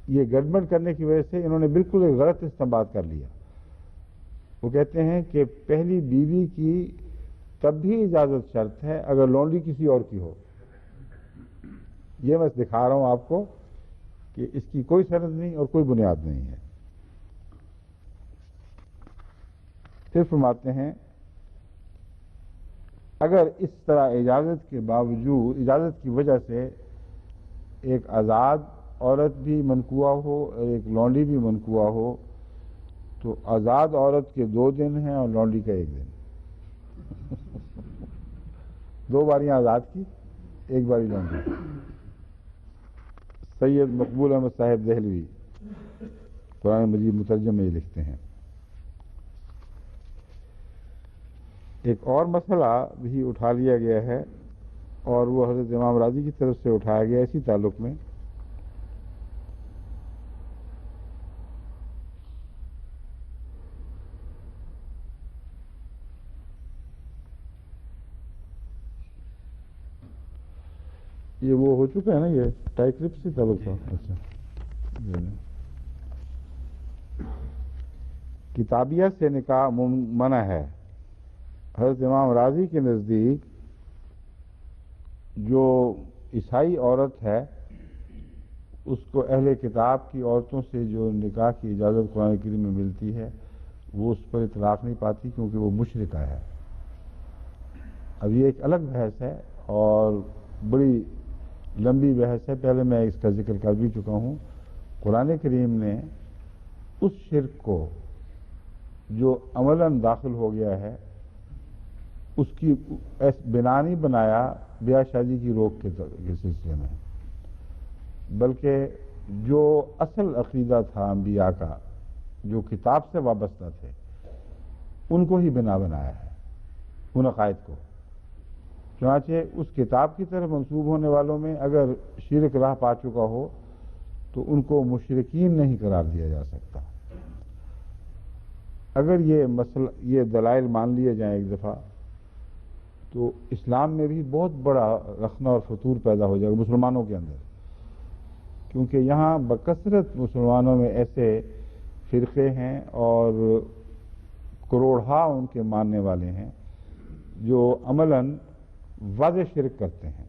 یہ گڑبڑ کرنے کی وجہ سے انہوں نے بالکل ایک غلط استنباط کر لیا۔ وہ کہتے ہیں کہ پہلی بیوی کی تب بھی اجازت شرط ہے اگر لونڈی کسی اور کی ہو۔ یہ میں دکھا رہا ہوں آپ کو کہ اس کی کوئی سند نہیں اور کوئی بنیاد نہیں ہے۔ پھر فرماتے ہیں اگر اس طرح اجازت کے باوجود، اجازت کی وجہ سے ایک آزاد عورت بھی منقوع ہو اور ایک لونڈی بھی منقوع ہو تو آزاد عورت کے 2 دن ہیں اور لونڈی کا 1 دن۔ 2 باریاں آزاد کی، 1 باری لونڈی کی۔ سید مقبول احمد صاحب دہلوی قرآن مجید مترجم میں یہ لکھتے ہیں۔ ایک اور مسئلہ بھی اٹھا لیا گیا ہے اور وہ حضرت امام راضی کی طرف سے اٹھایا گیا اسی تعلق میں۔ یہ وہ ہو چکا ہے نا، یہ ٹائی کلپ سے تعلق تھا۔ اچھا، کتابیہ سے نکاح منع ہے۔ حضرت امام راضی کے نزدیک جو عیسائی عورت ہے اس کو اہل کتاب کی عورتوں سے جو نکاح کی اجازت قرآن کریم میں ملتی ہے وہ اس پر اطلاق نہیں پاتی کیونکہ وہ مشرکہ ہے۔ اب یہ ایک الگ بحث ہے اور بڑی لمبی بحث ہے، پہلے میں اس کا ذکر کر بھی چکا ہوں۔ قرآن کریم نے اس شرک کو جو عملاً داخل ہو گیا ہے اس کی بنا نہیں بنایا بیاہ شادی کی روک کے سلسلے میں، بلکہ جو اصل عقیدہ تھا انبیاء کا جو کتاب سے وابستہ تھے ان کو ہی بنا بنایا ہے، ان عقائد کو۔ چنانچہ اس کتاب کی طرف منسوب ہونے والوں میں اگر شرک راہ پا چکا ہو تو ان کو مشرکین نہیں قرار دیا جا سکتا۔ اگر یہ دلائل مان لیے جائیں ایک دفعہ تو اسلام میں بھی بہت بڑا رخنہ اور فتور پیدا ہو جائے گا مسلمانوں کے اندر، کیونکہ یہاں بکثرت مسلمانوں میں ایسے فرقے ہیں اور کروڑہا ان کے ماننے والے ہیں جو عملاً واضح شرک کرتے ہیں،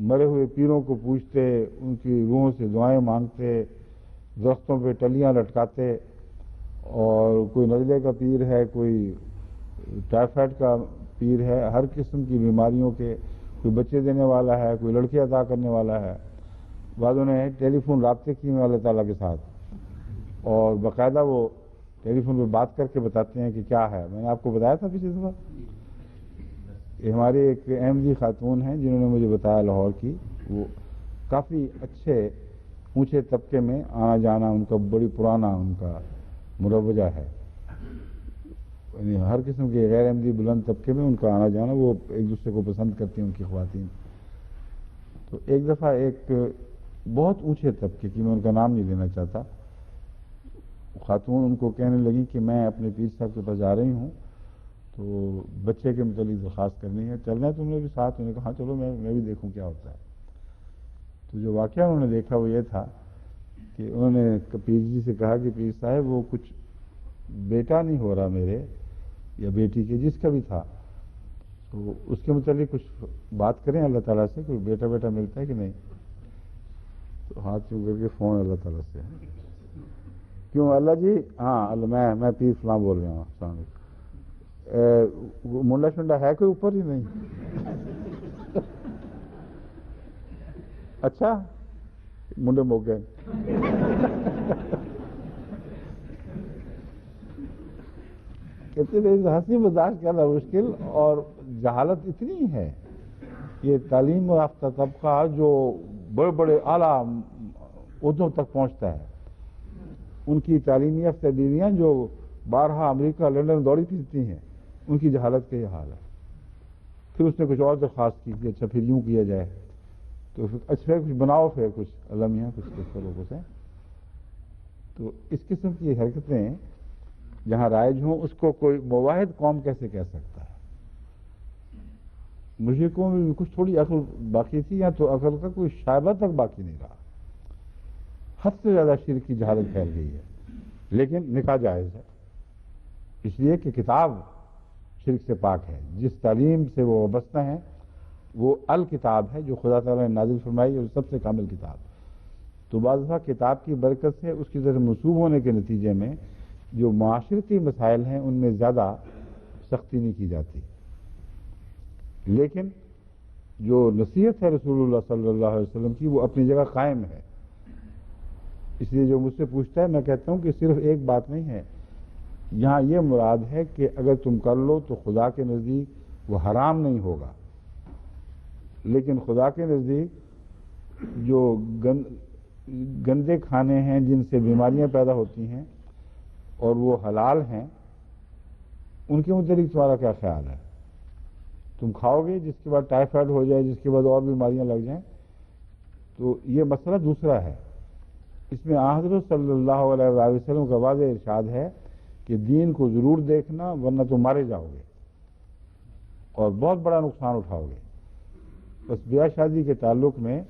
مرے ہوئے پیروں کو پوجتے، ان کی روحوں سے دعائیں مانگتے، درختوں پہ ٹلیاں لٹکاتے، اور کوئی نزلے کا پیر ہے، کوئی ٹائیفائڈ کا پیر ہے، ہر قسم کی بیماریوں کے، کوئی بچے دینے والا ہے، کوئی لڑکے عطا کرنے والا ہے۔ بعضوں نے ٹیلی فون رابطے کیے ہیں اللہ تعالیٰ کے ساتھ اور باقاعدہ وہ ٹیلی فون پہ بات کر کے بتاتے ہیں کہ کیا ہے۔ میں نے آپ کو بتایا تھا پچھلی دفعہ، یہ ہماری ایک احمدی خاتون ہیں جنہوں نے مجھے بتایا لاہور کی، وہ کافی اچھے اونچے طبقے میں آنا جانا ان کا بڑی پرانا ان کا مروجہ ہے، یعنی ہر قسم کے غیر احمدی بلند طبقے میں ان کا آنا جانا، وہ ایک دوسرے کو پسند کرتی ہیں ان کی خواتین۔ تو ایک دفعہ ایک بہت اونچے طبقے کی، میں ان کا نام نہیں لینا چاہتا، خاتون ان کو کہنے لگی کہ میں اپنے پیر صاحب کے پاس جا رہی ہوں تو بچے کے متعلق درخواست کرنی ہے، چلنا ہے تم نے بھی ساتھ؟ انہوں نے کہا ہاں چلو میں بھی دیکھوں کیا ہوتا ہے۔ تو جو واقعہ انہوں نے دیکھا وہ یہ تھا کہ انہوں نے پیر جی سے کہا کہ پیر صاحب وہ کچھ بیٹا نہیں ہو رہا میرے یا بیٹی کے، جس کا بھی تھا، تو اس کے متعلق کچھ بات کریں اللہ تعالیٰ سے، کوئی بیٹا ملتا ہے کہ نہیں؟ تو ہاتھ چوں کر کے فون اللہ تعالیٰ سے، کیوں اللہ جی؟ ہاں اللہ، میں پیر فلاں بول رہا ہوں، السلام علیکم، منڈا شنڈا ہے کوئی اوپر ہی نہیں؟ اچھا منڈے مک گئے۔ کہتے ہیں ہنسی برداشت کرنا مشکل، اور جہالت اتنی ہے، یہ تعلیم یافتہ طبقہ جو بڑے بڑے اعلیٰ عہدوں تک پہنچتا ہے، ان کی تعلیم یافتہ بیویاں جو بارہا امریکہ لنڈن دوڑی پھرتی ہیں، ان کی جہالت کا یہ حال ہے۔ پھر اس نے کچھ اور درخواست کی کہ اچھا پھر یوں کیا جائے، تو اچھا کچھ بناؤ، پھر کچھ علمیہ کچھ کرو کچھ ہے۔ تو اس قسم کی حرکتیں جہاں رائج ہوں، اس کو کوئی مواحد قوم کیسے کہہ سکتا ہے؟ مشرکوں میں بھی کچھ تھوڑی عقل باقی تھی، یا تو عقل کا کوئی شائبہ تک باقی نہیں رہا، حد سے زیادہ شرک کی جہالت پھیل گئی ہے۔ لیکن نکاح جائز ہے، اس لیے کہ کتاب شرک سے پاک ہے، جس تعلیم سے وہ وابستہ ہیں وہ الکتاب ہے جو خدا تعالیٰ نے نازل فرمائی، اور سب سے کامل کتاب۔ تو بعض دفعہ کتاب کی برکت سے اس کی طرف منسوب ہونے کے نتیجے میں جو معاشرتی مسائل ہیں ان میں زیادہ سختی نہیں کی جاتی، لیکن جو نصیحت ہے رسول اللہ صلی اللہ علیہ وسلم کی وہ اپنی جگہ قائم ہے۔ اس لیے جو مجھ سے پوچھتا ہے، میں کہتا ہوں کہ صرف ایک بات نہیں ہے، یہاں یہ مراد ہے کہ اگر تم کر لو تو خدا کے نزدیک وہ حرام نہیں ہوگا، لیکن خدا کے نزدیک جو گندے کھانے ہیں جن سے بیماریاں پیدا ہوتی ہیں اور وہ حلال ہیں، ان کے متعلق تمہارا کیا خیال ہے؟ تم کھاؤ گے جس کے بعد ٹائیفائڈ ہو جائے، جس کے بعد اور بیماریاں لگ جائیں؟ تو یہ مسئلہ دوسرا ہے۔ اس میں حضرت صلی اللہ علیہ وآلہ وسلم کا واضح ارشاد ہے کہ دین کو ضرور دیکھنا ورنہ تم مارے جاؤ گے اور بہت بڑا نقصان اٹھاؤ گے۔ بس بیاہ شادی کے تعلق میں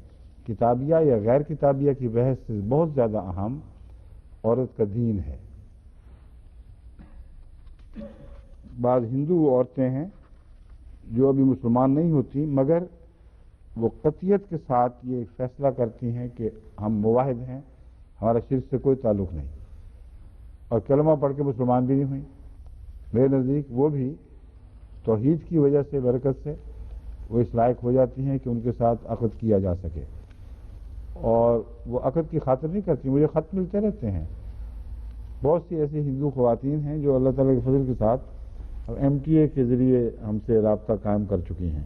کتابیہ یا غیر کتابیہ کی بحث سے بہت زیادہ اہم عورت کا دین ہے۔ بعض ہندو عورتیں ہیں جو ابھی مسلمان نہیں ہوتی، مگر وہ قطعیت کے ساتھ یہ فیصلہ کرتی ہیں کہ ہم موحد ہیں، ہمارا شرک سے کوئی تعلق نہیں، اور کلمہ پڑھ کے مسلمان بھی نہیں ہوئی۔ میرے نزدیک وہ بھی توحید کی وجہ سے، برکت سے وہ اس لائق ہو جاتی ہیں کہ ان کے ساتھ عقد کیا جا سکے، اور وہ عقد کی خاطر نہیں کرتی۔ مجھے خط ملتے رہتے ہیں، بہت سی ایسی ہندو خواتین ہیں جو اللہ تعالیٰ کے فضل کے ساتھ ایم ٹی اے کے ذریعے ہم سے رابطہ قائم کر چکی ہیں،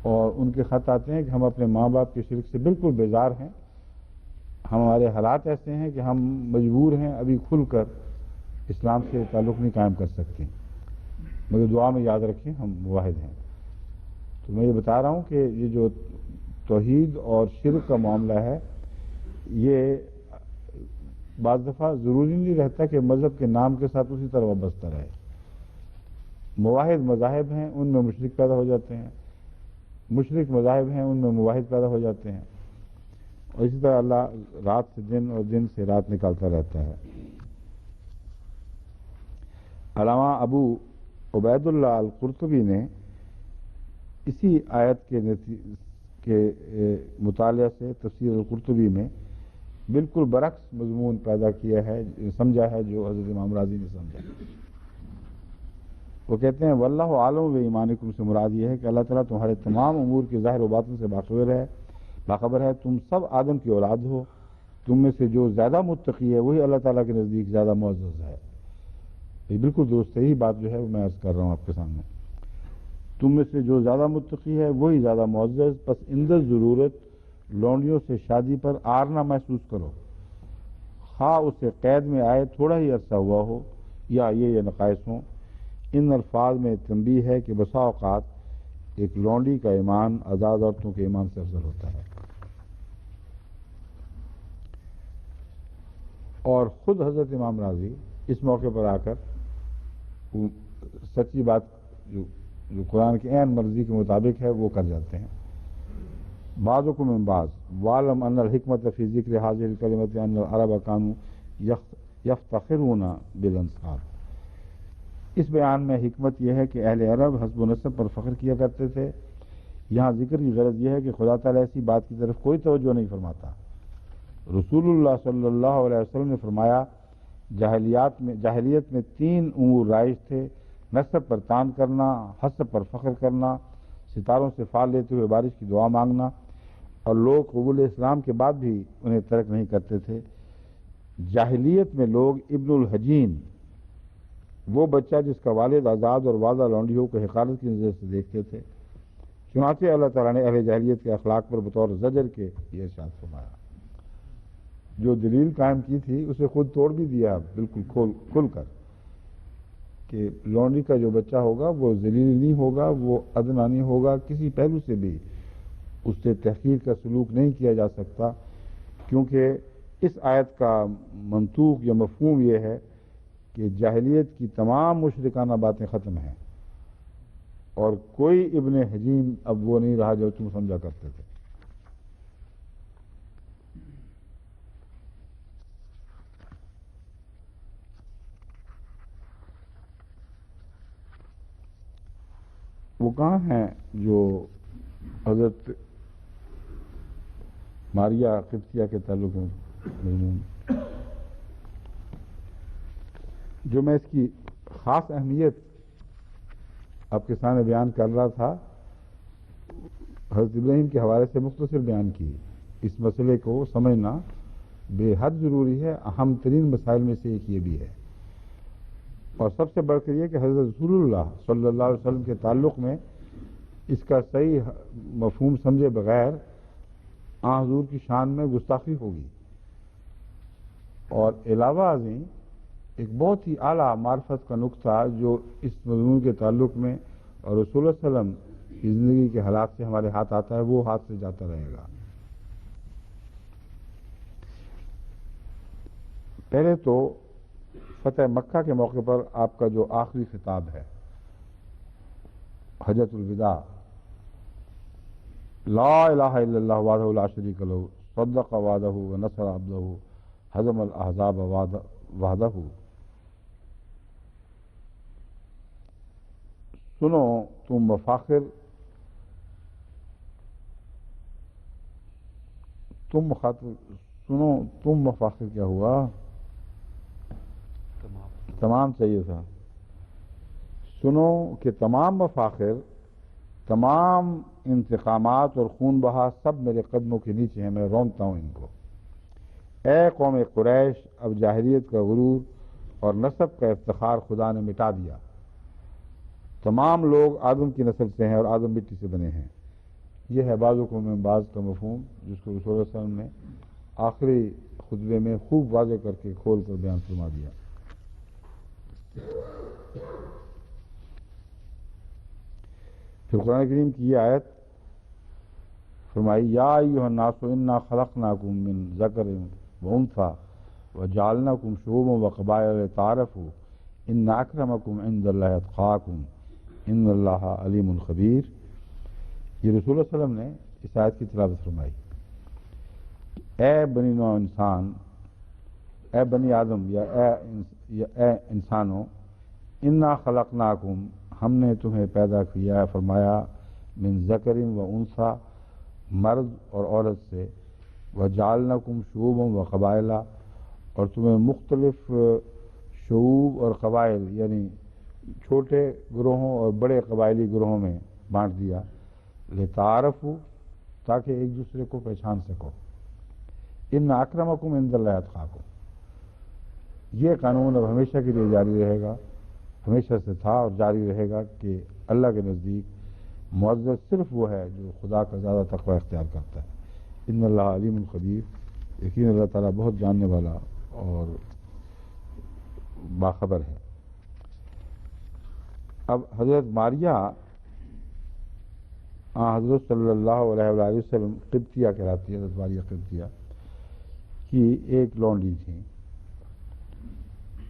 اور ان کے خط آتے ہیں کہ ہم اپنے ماں باپ کے شرک سے بالکل بیزار ہیں، ہمارے حالات ایسے ہیں کہ ہم مجبور ہیں ابھی کھل کر اسلام سے تعلق نہیں قائم کر سکتے، مگر دعا میں یاد رکھیں ہم موحد ہیں۔ تو میں یہ بتا رہا ہوں کہ یہ جو توحید اور شرک کا معاملہ ہے، یہ بعض دفعہ ضروری نہیں رہتا کہ مذہب کے نام کے ساتھ اسی طرح وابستہ رہے۔ موحد مذاہب ہیں، ان میں مشرک پیدا ہو جاتے ہیں، مشرک مذاہب ہیں، ان میں موحد پیدا ہو جاتے ہیں، اور اسی طرح اللہ رات سے دن اور دن سے رات نکالتا رہتا ہے۔ علامہ ابو عبید اللہ القرطبی نے اسی آیت کے مطالعہ سے تفسیر القرطبی میں بالکل برعکس مضمون پیدا کیا ہے، سمجھا ہے جو حضرت امام راضی نے سمجھا۔ وہ کہتے ہیں واللہ عالم و ایمانکم سے مراد یہ ہے کہ اللہ تعالیٰ تمہارے تمام امور کے ظاہر و باطن سے باخبر ہے۔ تم سب آدم کی اولاد ہو، تم میں سے جو زیادہ متقی ہے وہی اللہ تعالیٰ کے نزدیک زیادہ معزز ہے۔ یہ بالکل درست یہی بات جو ہے وہ میں عرض کر رہا ہوں آپ کے سامنے۔ تم میں سے جو زیادہ متقی ہے وہی زیادہ معزز، پس اندر ضرورت لونڈیوں سے شادی پر آر نہ محسوس کرو، خواہ اسے قید میں آئے تھوڑا ہی عرصہ ہوا ہو یا یہ نقائص ہوں۔ ان الفاظ میں تنبیہ ہے کہ بسا اوقات ایک لونڈی کا ایمان آزاد عورتوں کے ایمان سے افضل ہوتا ہے، اور خود حضرت امام راضی اس موقع پر آ کر سچی بات جو قرآن کی عین مرضی کے مطابق ہے وہ کر جاتے ہیں۔ بعضکم من بعض وعلم ان الحکمت فی ذکر حاضر الکلمۃ ان العرب کانوا یفتخرون بالانساب۔ اس بیان میں حکمت یہ ہے کہ اہل عرب حسب و نسب پر فخر کیا کرتے تھے۔ یہاں ذکر کی غرض یہ ہے کہ خدا تعالیٰ ایسی بات کی طرف کوئی توجہ نہیں فرماتا۔ رسول اللہ صلی اللہ علیہ وسلم نے فرمایا جاہلیت میں 3 امور رائج تھے: نسب پر تان کرنا، حسب پر فخر کرنا، ستاروں سے فال لیتے ہوئے بارش کی دعا مانگنا، اور لوگ قبول اسلام کے بعد بھی انہیں ترک نہیں کرتے تھے۔ جاہلیت میں لوگ ابن الحجین وہ بچہ جس کا والد آزاد اور والدہ لونڈیوں کو حقارت کی نظر سے دیکھتے تھے۔ چنانچہ اللہ تعالیٰ نے اہل جاہلیت کے اخلاق پر بطور زجر کے یہ ارشاد فرمایا۔ جو دلیل قائم کی تھی اسے خود توڑ بھی دیا بالکل کھل کر، کہ لونڈی کا جو بچہ ہوگا وہ ذلیل نہیں ہوگا، وہ ادنا نہیں ہوگا، کسی پہلو سے بھی اس سے تحقیر کا سلوک نہیں کیا جا سکتا، کیونکہ اس آیت کا منطوق یا مفہوم یہ ہے کہ جاہلیت کی تمام مشرکانہ باتیں ختم ہیں، اور کوئی ابن حجیم اب وہ نہیں رہا جو تم سمجھا کرتے تھے۔ وہ کہاں ہیں جو حضرت ماریہ قبطیہ کے تعلق میں مضمون، جو میں اس کی خاص اہمیت آپ کے سامنے بیان کر رہا تھا، حضرت ابراہیم کے حوالے سے مختصر بیان کی۔ اس مسئلے کو سمجھنا بے حد ضروری ہے، اہم ترین مسائل میں سے ایک یہ بھی ہے، اور سب سے بڑھ کر یہ کہ حضرت رسول اللہ صلی اللہ علیہ وسلم کے تعلق میں اس کا صحیح مفہوم سمجھے بغیر آن حضور کی شان میں گستاخی ہوگی، اور علاوہ ازیں ایک بہت ہی اعلیٰ معرفت کا نقطہ جو اس مضمون کے تعلق میں اور رسول اللہ صلی اللہ علیہ وسلم کی زندگی کے حالات سے ہمارے ہاتھ آتا ہے، وہ ہاتھ سے جاتا رہے گا۔ پہلے تو فتح مکہ کے موقع پر آپ کا جو آخری خطاب ہے، حجۃ الوداع، لا الہ الا اللہ وحدہ لا شریک لہ صدق وعدہ ونصر عبدہ ہزم الاحزاب وحدہ، سنو تم مفاخر، سنو تم مفاخر کیا ہوا، تمام چاہیے تھا، سنو کہ تمام مفاخر، تمام انتقامات اور خون بہا سب میرے قدموں کے نیچے ہیں، میں رونتا ہوں ان کو۔ اے قوم قریش، اب جاہلیت کا غرور اور نسب کا افتخار خدا نے مٹا دیا، تمام لوگ آدم کی نسل سے ہیں اور آدم مٹی سے بنے ہیں۔ یہ ہے بعضکم من بعض کا مفہوم، جس کو رسول اللہ صلی اللہ علیہ وسلم نے آخری خطبے میں خوب واضح کر کے کھول کر بیان فرما دیا۔ پھر قرآن کریم کی یہ آیت فرمائی، یا ایھا الناس انا خلقناکم من ذکر وانثی وجعلناکم شعوبا وقبائل لتعارفوا ان اکرمکم عند اللہ اتقاکم ان اللہ علیم خبیر۔ یہ رسول اللہ صلی اللہ علیہ وسلم نے اس آیت کی تلاوت فرمائی۔ اے بنی نوع انسان، اے بنی آدم یا اے انسانوں، انا خلقناکم، ہم نے تمہیں پیدا کیا، فرمایا، من ذکر و انثی، مرد اور عورت سے، وجعلناکم شعوبا و قبائل، اور تمہیں مختلف شعوب اور قبائل یعنی چھوٹے گروہوں اور بڑے قبائلی گروہوں میں بانٹ دیا، لتعارفوا، تاکہ ایک دوسرے کو پہچان سکو، ان اکرمکم عند اللہ اتقاکم۔ یہ قانون اب ہمیشہ کے لیے جاری رہے گا، ہمیشہ سے تھا اور جاری رہے گا، کہ اللہ کے نزدیک معزز صرف وہ ہے جو خدا کا زیادہ تقوی اختیار کرتا ہے۔ ان اللہ علیم خبیر، یقین اللہ تعالیٰ بہت جاننے والا اور باخبر ہے۔ اب حضرت ماریہ حضرت صلی اللہ علیہ وآلہ وسلم قبطیہ کہلاتی ہے، حضرت ماریہ قبطیہ کی ایک لونڈی تھیں،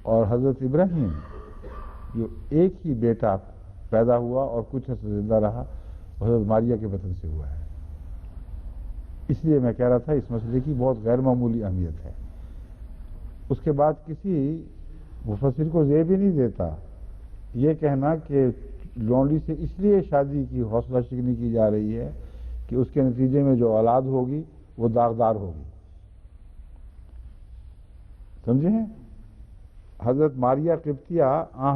اور حضرت ابراہیم جو ایک ہی بیٹا پیدا ہوا اور کچھ عرصہ زندہ رہا، وہ حضرت ماریہ کے وطن سے ہوا ہے۔ اس لیے میں کہہ رہا تھا اس مسئلے کی بہت غیر معمولی اہمیت ہے۔ اس کے بعد کسی مفسر کو زیب ہی نہیں دیتا یہ کہنا کہ لونڈی سے اس لیے شادی کی حوصلہ شکنی کی جا رہی ہے کہ اس کے نتیجے میں جو اولاد ہوگی وہ داغدار ہوگی، سمجھیں؟ حضرت ماریہ قبطیہ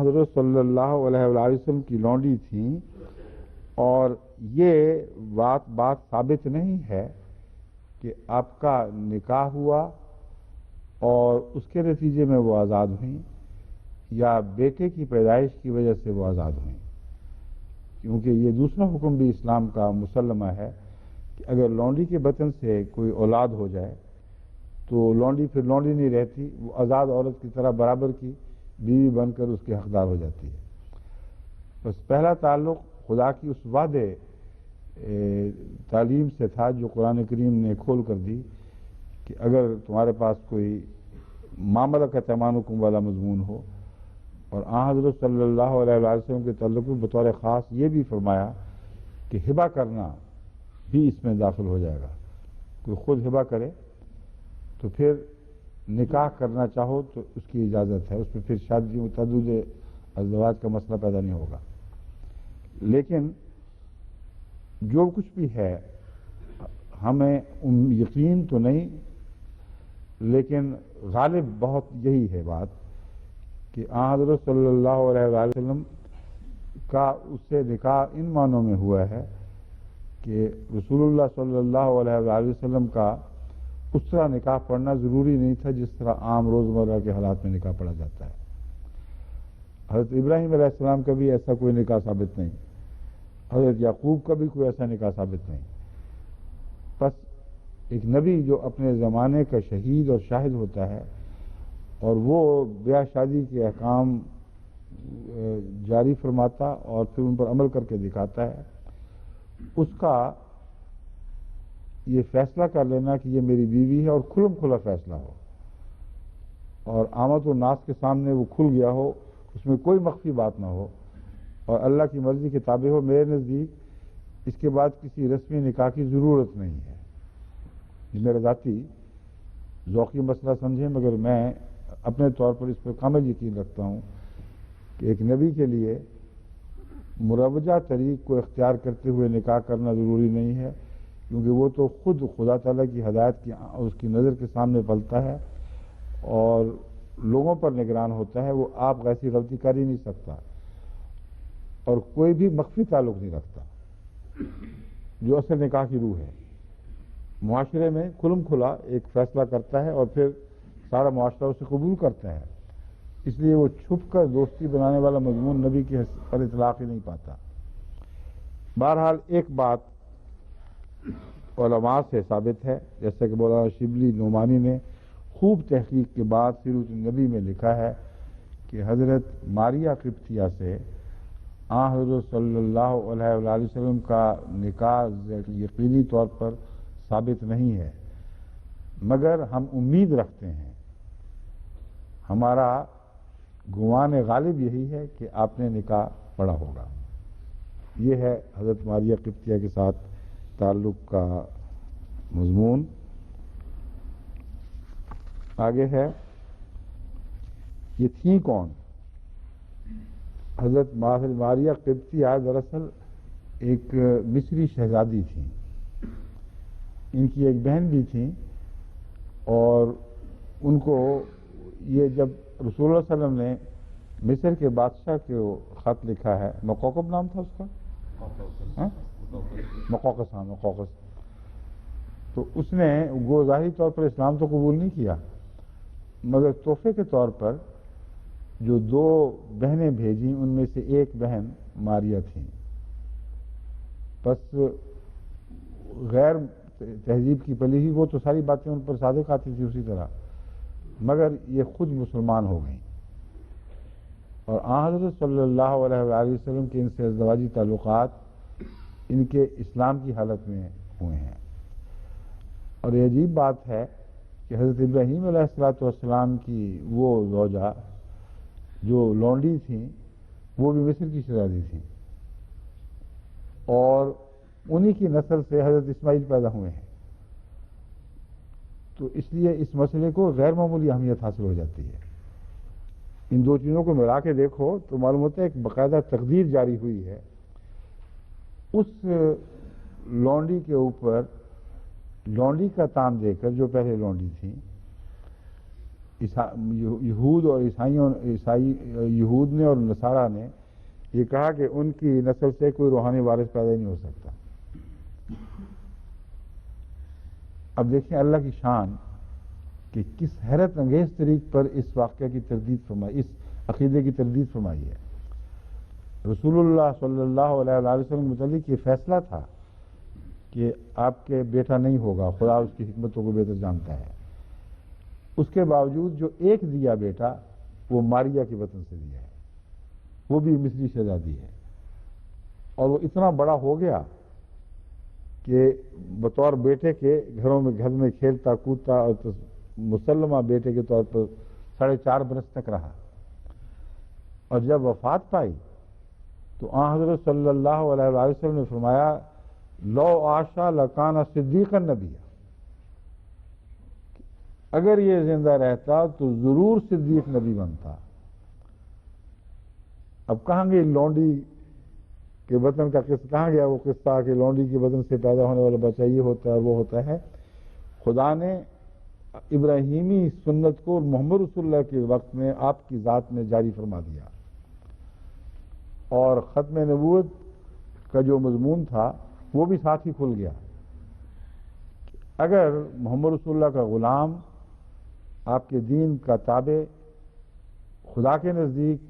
حضرت صلی اللہ علیہ وآلہ وسلم کی لونڈی تھیں، اور یہ بات ثابت نہیں ہے کہ آپ کا نکاح ہوا اور اس کے نتیجے میں وہ آزاد ہوئیں، یا بیٹے کی پیدائش کی وجہ سے وہ آزاد ہوئیں، کیونکہ یہ دوسرا حکم بھی اسلام کا مسلمہ ہے کہ اگر لونڈی کے بطن سے کوئی اولاد ہو جائے تو لونڈی پھر لونڈی نہیں رہتی، وہ آزاد عورت کی طرح برابر کی بیوی بن کر اس کے حقدار ہو جاتی ہے۔ بس پہلا تعلق خدا کی اس وعدے تعلیم سے تھا جو قرآن کریم نے کھول کر دی کہ اگر تمہارے پاس کوئی معاملہ کا ایمانکم والا مضمون ہو، اور حضرت صلی اللہ علیہ وسلم کے تعلق میں بطور خاص یہ بھی فرمایا کہ ہبہ کرنا بھی اس میں داخل ہو جائے گا۔ کوئی خود ہبہ کرے تو پھر نکاح کرنا چاہو تو اس کی اجازت ہے، اس میں پھر شادی تعدد ازدواج کا مسئلہ پیدا نہیں ہوگا۔ لیکن جو کچھ بھی ہے ہمیں یقین تو نہیں، لیکن غالب بہت یہی ہے بات کہ حضرت صلی اللہ علیہ وسلم کا اس سے نکاح ان معنوں میں ہوا ہے کہ رسول اللہ صلی اللہ علیہ وسلم کا اس طرح نکاح پڑھنا ضروری نہیں تھا جس طرح عام روزمرہ کے حالات میں نکاح پڑھا جاتا ہے۔ حضرت ابراہیم علیہ السلام کا بھی ایسا کوئی نکاح ثابت نہیں، حضرت یعقوب کا بھی کوئی ایسا نکاح ثابت نہیں۔ بس ایک نبی جو اپنے زمانے کا شہید اور شاہد ہوتا ہے اور وہ بیاہ شادی کے احکام جاری فرماتا اور پھر ان پر عمل کر کے دکھاتا ہے، اس کا یہ فیصلہ کر لینا کہ یہ میری بیوی ہے اور کھلم کھلا فیصلہ ہو اور عامت و ناس کے سامنے وہ کھل گیا ہو، اس میں کوئی مخفی بات نہ ہو اور اللہ کی مرضی کے تابع ہو، میرے نزدیک اس کے بعد کسی رسمی نکاح کی ضرورت نہیں ہے۔ یہ میرا ذاتی ذوقی مسئلہ سمجھیں، مگر میں اپنے طور پر اس پر کامل یقین رکھتا ہوں کہ ایک نبی کے لیے مروجہ طریق کو اختیار کرتے ہوئے نکاح کرنا ضروری نہیں ہے، کیونکہ وہ تو خود خدا تعالیٰ کی ہدایت کی اس کی نظر کے سامنے پلتا ہے اور لوگوں پر نگران ہوتا ہے، وہ آپ ایسی غلطی کر ہی نہیں سکتا اور کوئی بھی مخفی تعلق نہیں رکھتا جو اصل نکاح کی روح ہے۔ معاشرے میں کھلم کھلا ایک فیصلہ کرتا ہے اور پھر سارا معاشرہ اسے قبول کرتا ہے، اس لیے وہ چھپ کر دوستی بنانے والا مضمون نبی کے پر اطلاق ہی نہیں پاتا۔ بہرحال ایک بات علماء سے ثابت ہے، جیسا کہ مولانا شبلی نعمانی نے خوب تحقیق کے بعد سیرت النبی میں لکھا ہے کہ حضرت ماریہ قبطیہ سے حضرت صلی اللہ علیہ وسلم کا نکاح یقینی طور پر ثابت نہیں ہے، مگر ہم امید رکھتے ہیں، ہمارا گمان غالب یہی ہے کہ آپ نے نکاح پڑھا ہوگا۔ یہ ہے حضرت ماریہ قبطیہ کے ساتھ تعلق کا مضمون۔ آگے ہے یہ تھیں کون؟ حضرت ماریہ قبطیہ دراصل ایک مصری شہزادی تھیں، ان کی ایک بہن بھی تھی اور ان کو یہ جب رسول اللہ صلی اللہ علیہ وسلم نے مصر کے بادشاہ کو خط لکھا ہے، مقوقس نام تھا اس کا، مقوقس، تو اس نے وہ ظاہری طور پر اسلام تو قبول نہیں کیا، مگر تحفے کے طور پر جو 2 بہنیں بھیجیں ان میں سے ایک بہن ماریہ تھیں۔ بس غیر تہذیب کی پلی ہوئی، وہ تو ساری باتیں ان پر صادق آتی تھی اسی طرح، مگر یہ خود مسلمان ہو گئیں اور حضرت صلی اللہ علیہ وسلم کے ان سے ازدواجی تعلقات ان کے اسلام کی حالت میں ہوئے ہیں۔ اور یہ عجیب بات ہے کہ حضرت ابراہیم علیہ السلام کی وہ زوجہ جو لونڈی تھیں وہ بھی مصر کی شہزادی تھیں اور انہی کی نسل سے حضرت اسماعیل پیدا ہوئے ہیں، تو اس لیے اس مسئلے کو غیر معمولی اہمیت حاصل ہو جاتی ہے۔ ان 2 چیزوں کو ملا کے دیکھو تو معلوم ہوتا ہے ایک باقاعدہ تقدیر جاری ہوئی ہے اس لونڈی کے اوپر، لونڈی کا تام دے کر جو پہلے لونڈی تھیں، یہود اور یہود نے اور نصارہ نے یہ کہا کہ ان کی نسل سے کوئی روحانی وارث پیدا نہیں ہو سکتا۔ اب دیکھیں اللہ کی شان کہ کس حیرت انگیز طریق پر اس واقعہ کی تردید فرمائی، اس عقیدے کی تردید فرمائی ہے۔ رسول اللہ صلی اللہ علیہ وآلہ وسلم کے متعلق یہ فیصلہ تھا کہ آپ کے بیٹا نہیں ہوگا، خدا اس کی حکمتوں کو بہتر جانتا ہے۔ اس کے باوجود جو ایک دیا بیٹا وہ ماریا کے وطن سے دیا ہے، وہ بھی مصری شہزادی ہے، اور وہ اتنا بڑا ہو گیا کہ بطور بیٹے کے گھر میں کھیلتا کودتا اور مسلمہ بیٹے کے طور پر 4.5 برس تک رہا، اور جب وفات پائی تو آن حضرت صلی اللہ علیہ وآلہ وسلم نے فرمایا لو عاشا لکان صدیقا نبیہ، اگر یہ زندہ رہتا تو ضرور صدیق نبی بنتا۔ اب کہاں گئی لونڈی کے وطن کا قصہ، کہاں گیا وہ قصہ کہ لونڈی کے وطن سے پیدا ہونے والا بچہ یہ ہوتا ہے وہ ہوتا ہے؟ خدا نے ابراہیمی سنت کو محمد رسول اللہ کے وقت میں آپ کی ذات میں جاری فرما دیا، اور ختم نبوت کا جو مضمون تھا وہ بھی ساتھ ہی کھل گیا۔ اگر محمد رسول اللہ کا غلام آپ کے دین کا تابع خدا کے نزدیک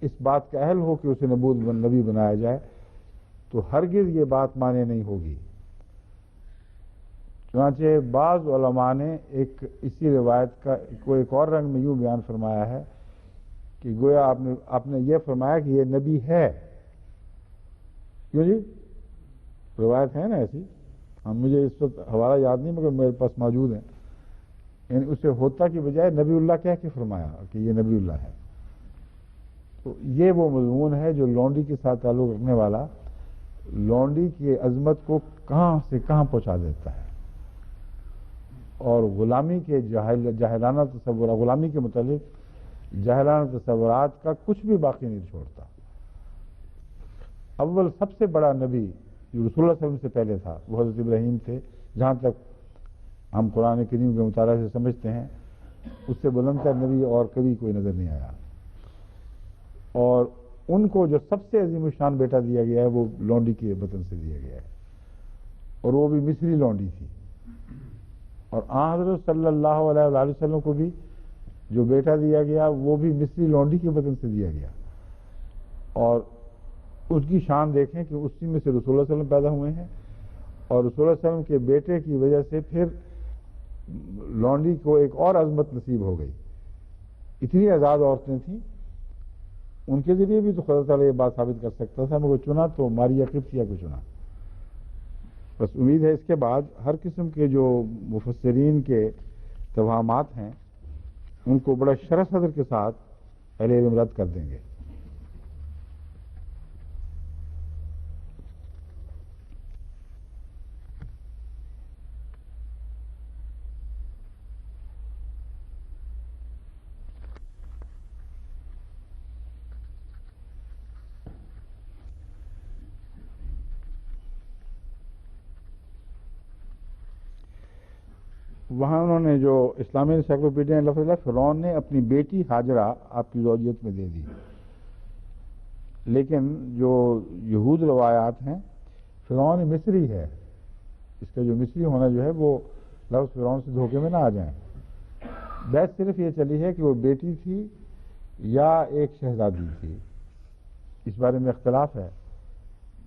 اس بات کا اہل ہو کہ اسے نبی بنایا جائے تو ہرگز یہ بات مانے نہیں ہوگی۔ چنانچہ بعض علماء نے اسی روایت کا ایک اور رنگ میں یوں بیان فرمایا ہے کہ گویا آپ نے یہ فرمایا کہ یہ نبی ہے۔ کیوں جی؟ روایت ہے نا ایسی، مجھے اس وقت حوالہ یاد نہیں مگر میرے پاس موجود ہیں، یعنی اسے ہوتا کی بجائے نبی اللہ کہہ کے فرمایا کہ یہ نبی اللہ ہے۔ تو یہ وہ مضمون ہے جو لونڈی کے ساتھ تعلق رکھنے والا لونڈی کی عظمت کو کہاں سے کہاں پہنچا دیتا ہے، اور غلامی کے جاہلانہ تصورات، غلامی کے متعلق جاہلانہ تصورات کا کچھ بھی باقی نہیں چھوڑتا۔ اول سب سے بڑا نبی جو رسول اللہ صلی اللہ علیہ وسلم سے پہلے تھا وہ حضرت ابراہیم تھے، جہاں تک ہم قرآن کریم کے مطالعہ سے سمجھتے ہیں اس سے بلندتر نبی اور کبھی کوئی نظر نہیں آیا، اور ان کو جو سب سے عظیم الشان بیٹا دیا گیا ہے وہ لونڈی کے وطن سے دیا گیا ہے، اور وہ بھی مصری لونڈی تھی، اور آن حضرت صلی اللہ علیہ وآلہ وسلم کو بھی جو بیٹا دیا گیا وہ بھی مصری لونڈی کے وطن سے دیا گیا، اور اس کی شان دیکھیں کہ اسی میں سے رسول اللہ صلی اللہ علیہ وسلم پیدا ہوئے ہیں، اور رسول اللہ صلی اللہ علیہ وسلم کے بیٹے کی وجہ سے پھر لونڈی کو ایک اور عظمت نصیب ہو گئی۔ اتنی آزاد عورتیں تھیں، ان کے ذریعے بھی تو خدا تعالیٰ یہ بات ثابت کر سکتا تھا، مگر چنا تو ماریا قبطیہ کو چنا۔ بس امید ہے اس کے بعد ہر قسم کے جو مفسرین کے توہمات ہیں ان کو بڑا شرح صدر کے ساتھ اہل علم رد کر دیں گے۔ وہاں انہوں نے جو اسلامی انسائکلوپیڈیا میں لفظ ہے فرعون نے اپنی بیٹی ہاجرہ آپ کی زوجیت میں دے دی، لیکن جو یہود روایات ہیں فرعون مصری ہے، اس کا جو مصری ہونا جو ہے وہ لفظ فرعون سے دھوکے میں نہ آ جائیں۔ بحث صرف یہ چلی ہے کہ وہ بیٹی تھی یا ایک شہزادی تھی، اس بارے میں اختلاف ہے۔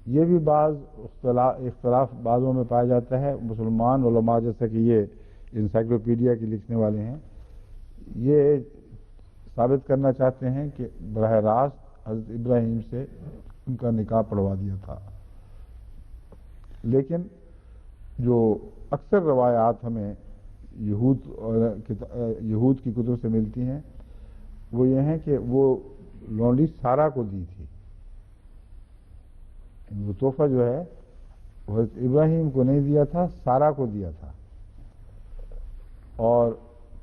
یہ بھی بعض اختلاف بعضوں میں پایا جاتا ہے۔ مسلمان علماء جیسا کہ یہ انسائکلوپیڈیا کے لکھنے والے ہیں یہ ثابت کرنا چاہتے ہیں کہ براہ راست حضرت ابراہیم سے ان کا نکاح پڑھوا دیا تھا، لیکن جو اکثر روایات ہمیں یہود کی کتب سے ملتی ہیں وہ یہ ہیں کہ وہ لونڈی سارا کو دی تھی، وہ تحفہ جو ہے وہ حضرت ابراہیم کو نہیں دیا تھا، سارا کو دیا تھا، اور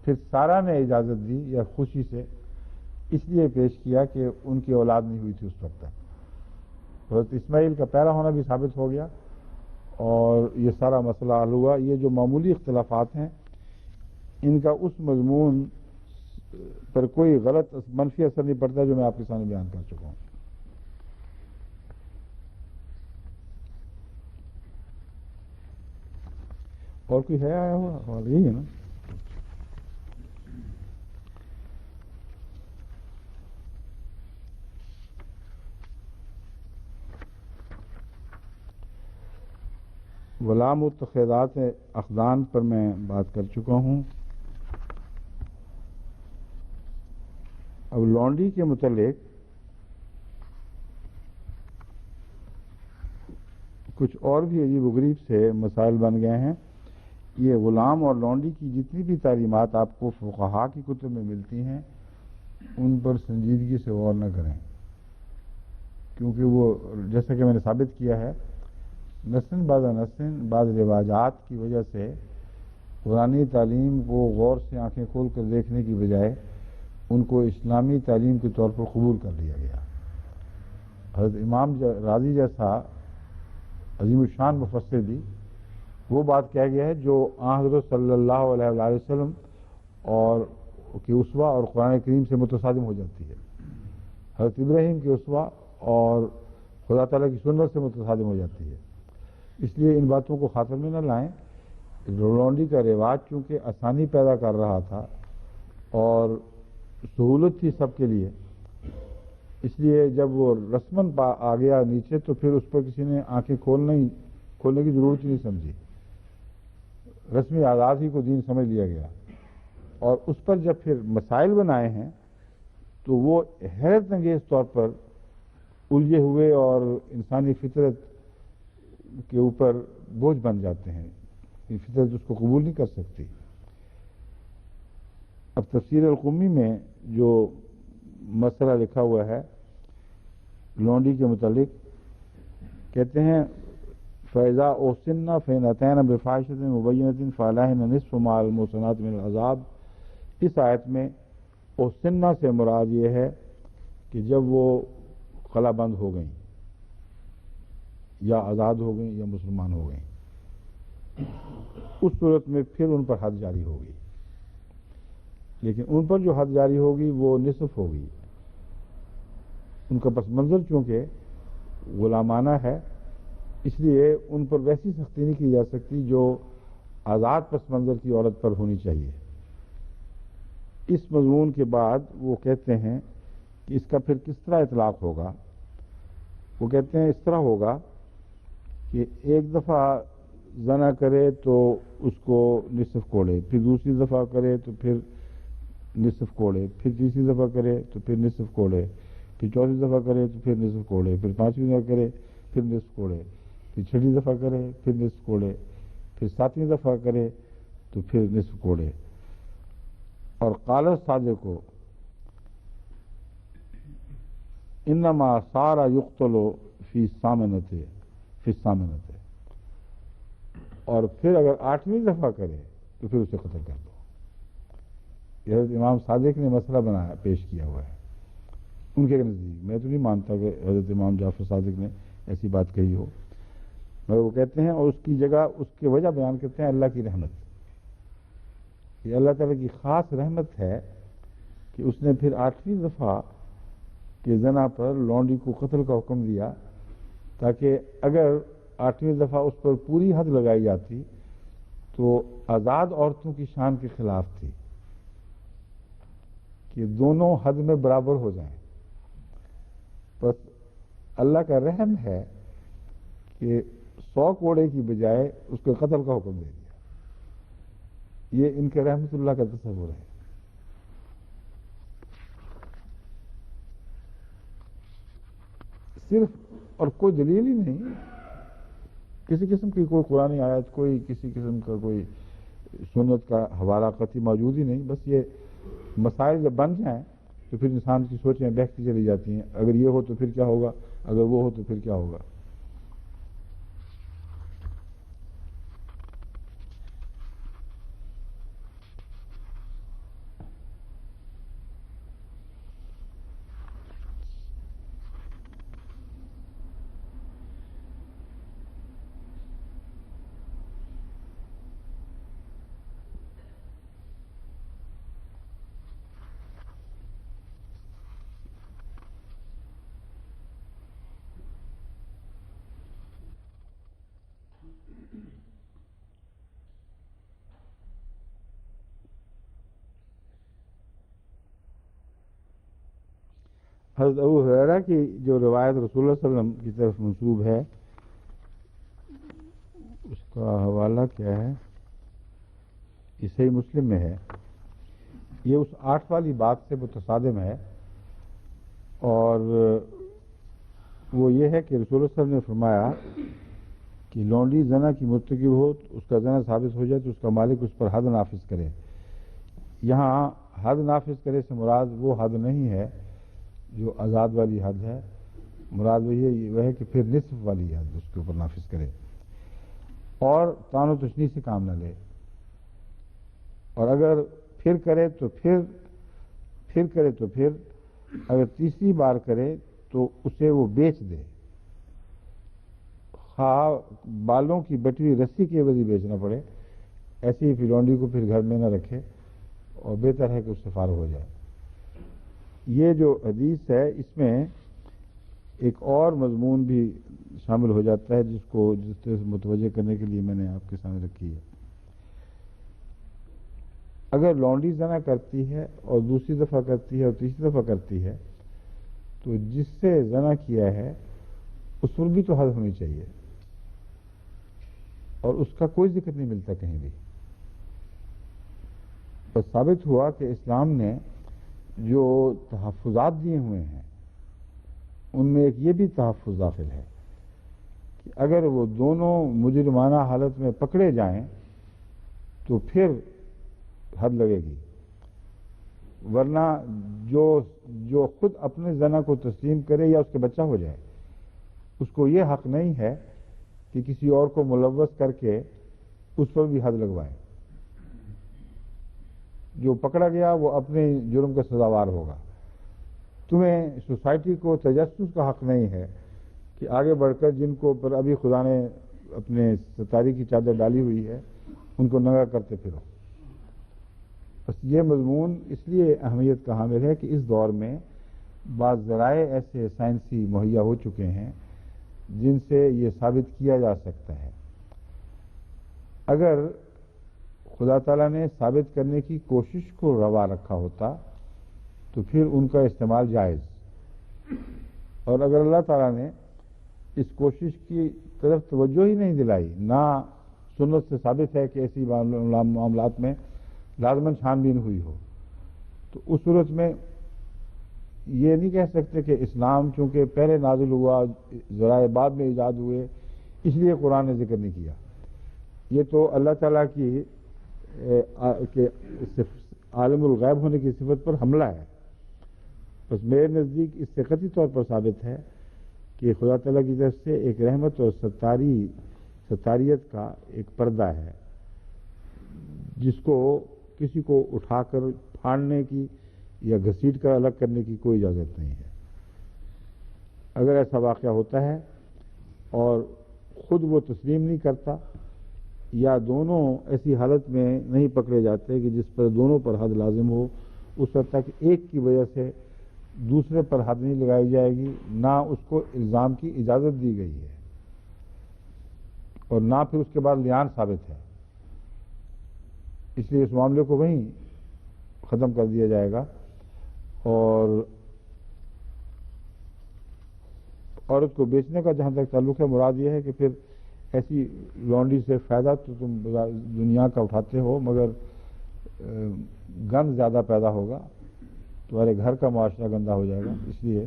پھر سارا نے اجازت دی یا خوشی سے اس لیے پیش کیا کہ ان کی اولاد نہیں ہوئی تھی اس وقت تک۔ حضرت اسماعیل کا پیدا ہونا بھی ثابت ہو گیا اور یہ سارا مسئلہ حل ہوا۔ یہ جو معمولی اختلافات ہیں ان کا اس مضمون پر کوئی غلط منفی اثر نہیں پڑتا جو میں آپ کے سامنے بیان کر چکا ہوں۔ اور کوئی ہے آیا ہوا؟ یہی ہے نا؟ غلام متخذات اقدان پر میں بات کر چکا ہوں. اب لونڈی کے متعلق کچھ اور بھی عجیب و غریب سے مسائل بن گئے ہیں. یہ غلام اور لونڈی کی جتنی بھی تعلیمات آپ کو فقہا کی کتب میں ملتی ہیں ان پر سنجیدگی سے غور نہ کریں، کیونکہ وہ جیسا کہ میں نے ثابت کیا ہے نسل بعد نسل بعض رواجات کی وجہ سے قرآنی تعلیم کو غور سے آنکھیں کھول کر دیکھنے کی بجائے ان کو اسلامی تعلیم کے طور پر قبول کر لیا گیا. حضرت امام راضی جیسا عظیم الشان مفسر بھی وہ بات کہہ گیا ہے جو حضرت صلی اللہ علیہ وآلہ وسلم اور کی اسوہ اور قرآن کریم سے متصادم ہو جاتی ہے. حضرت ابراہیم کی اسوہ اور خدا تعالیٰ کی سنت سے متصادم ہو جاتی ہے. اس لیے ان باتوں کو خاطر میں نہ لائیں. لونڈی کا رواج چونکہ آسانی پیدا کر رہا تھا اور سہولت تھی سب کے لیے، اس لیے جب وہ رسماً آ گیا نیچے تو پھر اس پر کسی نے آنکھیں کھولنے کی ضرورت ہی نہیں سمجھی. رسمی آزاد ہی کو دین سمجھ لیا گیا اور اس پر جب پھر مسائل بنائے ہیں تو وہ حیرت انگیز طور پر الجھے ہوئے اور انسانی فطرت کے اوپر بوجھ بن جاتے ہیں. یہ فطرت اس کو قبول نہیں کر سکتی. اب تفسیر القمی میں جو مسئلہ لکھا ہوا ہے لونڈی کے متعلق کہتے ہیں فیضا اوسنہ فین عطین بفاحشۃ مبینۃ فعلیہن نصف ما علی المحصنات من العذاب. اس آیت میں اوسنہ سے مراد یہ ہے کہ جب وہ خلا بند ہو گئیں یا آزاد ہو گئیں یا مسلمان ہو گئیں اس صورت میں پھر ان پر حد جاری ہوگی، لیکن ان پر جو حد جاری ہوگی وہ نصف ہوگی. ان کا پس منظر چونکہ غلامانہ ہے اس لیے ان پر ویسی سختی نہیں کی جا سکتی جو آزاد پس منظر کی عورت پر ہونی چاہیے. اس مضمون کے بعد وہ کہتے ہیں کہ اس کا پھر کس طرح اطلاق ہوگا. وہ کہتے ہیں اس طرح ہوگا کہ ایک دفعہ زنا کرے تو اس کو نصف کوڑے، پھر دوسری دفعہ کرے تو پھر نصف کوڑے، پھر تیسری دفعہ کرے تو پھر نصف کوڑے، پھر چوتھی دفعہ کرے تو پھر نصف کوڑے، پھر پانچویں دفعہ کرے پھر نصف کوڑے، پھر چھٹی دفعہ کرے پھر نصف کوڑے، پھر ساتویں دفعہ کرے تو پھر نصف کوڑے. اور قال الصادق کو انما صار یقتل فی الثامنۃ، اور پھر اگر 8ویں دفعہ کرے تو پھر اسے قتل کر دو. یہ حضرت امام صادق نے مسئلہ بنایا پیش کیا ہوا ہے ان کے نزدیک. میں تو نہیں مانتا کہ حضرت امام جعفر صادق نے ایسی بات کہی ہو، مگر وہ کہتے ہیں اور اس کی جگہ اس کی وجہ بیان کرتے ہیں اللہ کی رحمت. یہ اللہ تعالیٰ کی خاص رحمت ہے کہ اس نے پھر 8ویں دفعہ کے زنا پر لونڈی کو قتل کا حکم دیا، تاکہ اگر 8ویں دفعہ اس پر پوری حد لگائی جاتی تو آزاد عورتوں کی شان کے خلاف تھی کہ دونوں حد میں برابر ہو جائیں. بس اللہ کا رحم ہے کہ 100 کوڑے کی بجائے اس کو قتل کا حکم دے دیا. یہ ان کے رحمت اللہ کا تصور ہے. صرف اور کوئی دلیل ہی نہیں، کسی قسم کی کوئی قرآنی آیت، کوئی کسی قسم کا کوئی سنت کا حوالہ قطعی موجود ہی نہیں. بس یہ مسائل جب بن جائیں تو پھر انسان کی سوچیں بہتی چلی جاتی ہیں. اگر یہ ہو تو پھر کیا ہوگا، اگر وہ ہو تو پھر کیا ہوگا. حضرت ابو ہریرہ کی جو روایت رسول اللہ صلی اللہ علیہ وسلم کی طرف منسوب ہے اس کا حوالہ کیا ہے؟ یہ صحیح مسلم میں ہے. یہ اس 8 والی بات سے متصادم ہے، اور وہ یہ ہے کہ رسول اللہ صلی اللہ علیہ وسلم نے فرمایا کہ لونڈی زنا کی مرتکب ہو تو اس کا زنا ثابت ہو جائے تو اس کا مالک اس پر حد نافذ کرے. یہاں حد نافذ کرے سے مراد وہ حد نہیں ہے جو آزاد والی حد ہے، مراد وہ ہے کہ پھر نصف والی حد اس کے اوپر نافذ کرے اور طعن و تشنیع سے کام نہ لے. اور اگر پھر کرے تو پھر اگر تیسری بار کرے تو اسے وہ بیچ دے، خواہ بالوں کی بٹی ہوئی رسی کی عوضی بیچنا پڑے، ایسی ہی لونڈی کو پھر گھر میں نہ رکھے، اور بہتر ہے کہ اس سے فارغ ہو جائے. یہ جو حدیث ہے اس میں ایک اور مضمون بھی شامل ہو جاتا ہے جس طرح سے متوجہ کرنے کے لیے میں نے آپ کے سامنے رکھی ہے. اگر لونڈی زنا کرتی ہے اور دوسری دفعہ کرتی ہے اور تیسری دفعہ کرتی ہے تو جس سے زنا کیا ہے اس پر بھی تو حد ہونی چاہیے، اور اس کا کوئی ذکر نہیں ملتا کہیں بھی. تو ثابت ہوا کہ اسلام نے جو تحفظات دیے ہوئے ہیں ان میں ایک یہ بھی تحفظ داخل ہے کہ اگر وہ دونوں مجرمانہ حالت میں پکڑے جائیں تو پھر حد لگے گی، ورنہ جو خود اپنے زنا کو تسلیم کرے یا اس کے بچہ ہو جائے اس کو یہ حق نہیں ہے کہ کسی اور کو ملوث کر کے اس پر بھی حد لگوائے. جو پکڑا گیا وہ اپنے جرم کا سزاوار ہوگا. تمہیں سوسائٹی کو تجسس کا حق نہیں ہے کہ آگے بڑھ کر جن کو پر ابھی خدا نے اپنے ستاری کی چادر ڈالی ہوئی ہے ان کو ننگا کرتے پھرو. بس یہ مضمون اس لیے اہمیت کا حامل ہے کہ اس دور میں بعض ذرائع ایسے سائنسی مہیا ہو چکے ہیں جن سے یہ ثابت کیا جا سکتا ہے. اگر خدا تعالیٰ نے ثابت کرنے کی کوشش کو روا رکھا ہوتا تو پھر ان کا استعمال جائز، اور اگر اللہ تعالیٰ نے اس کوشش کی طرف توجہ ہی نہیں دلائی، نہ سنت سے ثابت ہے کہ ایسی معاملات میں لازماً چھان بین ہوئی ہو، تو اس صورت میں یہ نہیں کہہ سکتے کہ اسلام چونکہ پہلے نازل ہوا، ذرائع بعد میں ایجاد ہوئے، اس لیے قرآن نے ذکر نہیں کیا. یہ تو اللہ تعالیٰ کی عالم الغیب ہونے کی صفت پر حملہ ہے. بس میرے نزدیک اس سے قطعی طور پر ثابت ہے کہ خدا تعالیٰ کی طرف سے ایک رحمت اور ستاریت کا ایک پردہ ہے جس کو کسی کو اٹھا کر پھاڑنے کی یا گھسیٹ کر الگ کرنے کی کوئی اجازت نہیں ہے. اگر ایسا واقعہ ہوتا ہے اور خود وہ تسلیم نہیں کرتا یا دونوں ایسی حالت میں نہیں پکڑے جاتے کہ جس پر دونوں پر حد لازم ہو، اس وقت تک ایک کی وجہ سے دوسرے پر حد نہیں لگائی جائے گی، نہ اس کو الزام کی اجازت دی گئی ہے اور نہ پھر اس کے بعد لیان ثابت ہے. اس لیے اس معاملے کو وہیں ختم کر دیا جائے گا. اور عورت کو بیچنے کا جہاں تک تعلق ہے، مراد یہ ہے کہ پھر ایسی لونڈی سے فائدہ تو تم دنیا کا اٹھاتے ہو مگر گند زیادہ پیدا ہوگا، تمہارے گھر کا معاشرہ گندا ہو جائے گا، اس لیے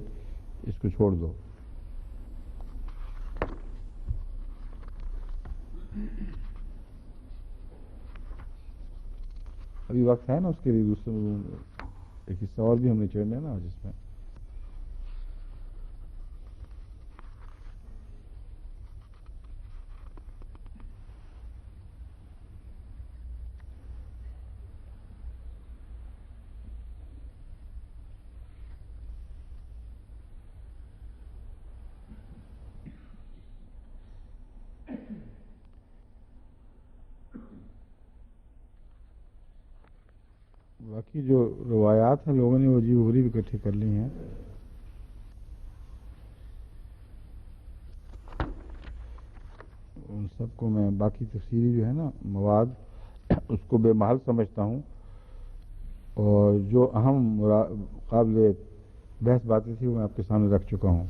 اس کو چھوڑ دو. ابھی وقت ہے نا اس کے لیے، دوسرے ایک حصہ اور بھی ہم نے چھیڑنا ہے نا جس میں باقی جو روایات ہیں لوگوں نے وہ عجیب و غریب اکٹھی کر لی ہیں. ان سب کو میں باقی تفصیلی جو ہے نا مواد اس کو بے محل سمجھتا ہوں، اور جو اہم قابل بحث باتیں تھی وہ میں آپ کے سامنے رکھ چکا ہوں.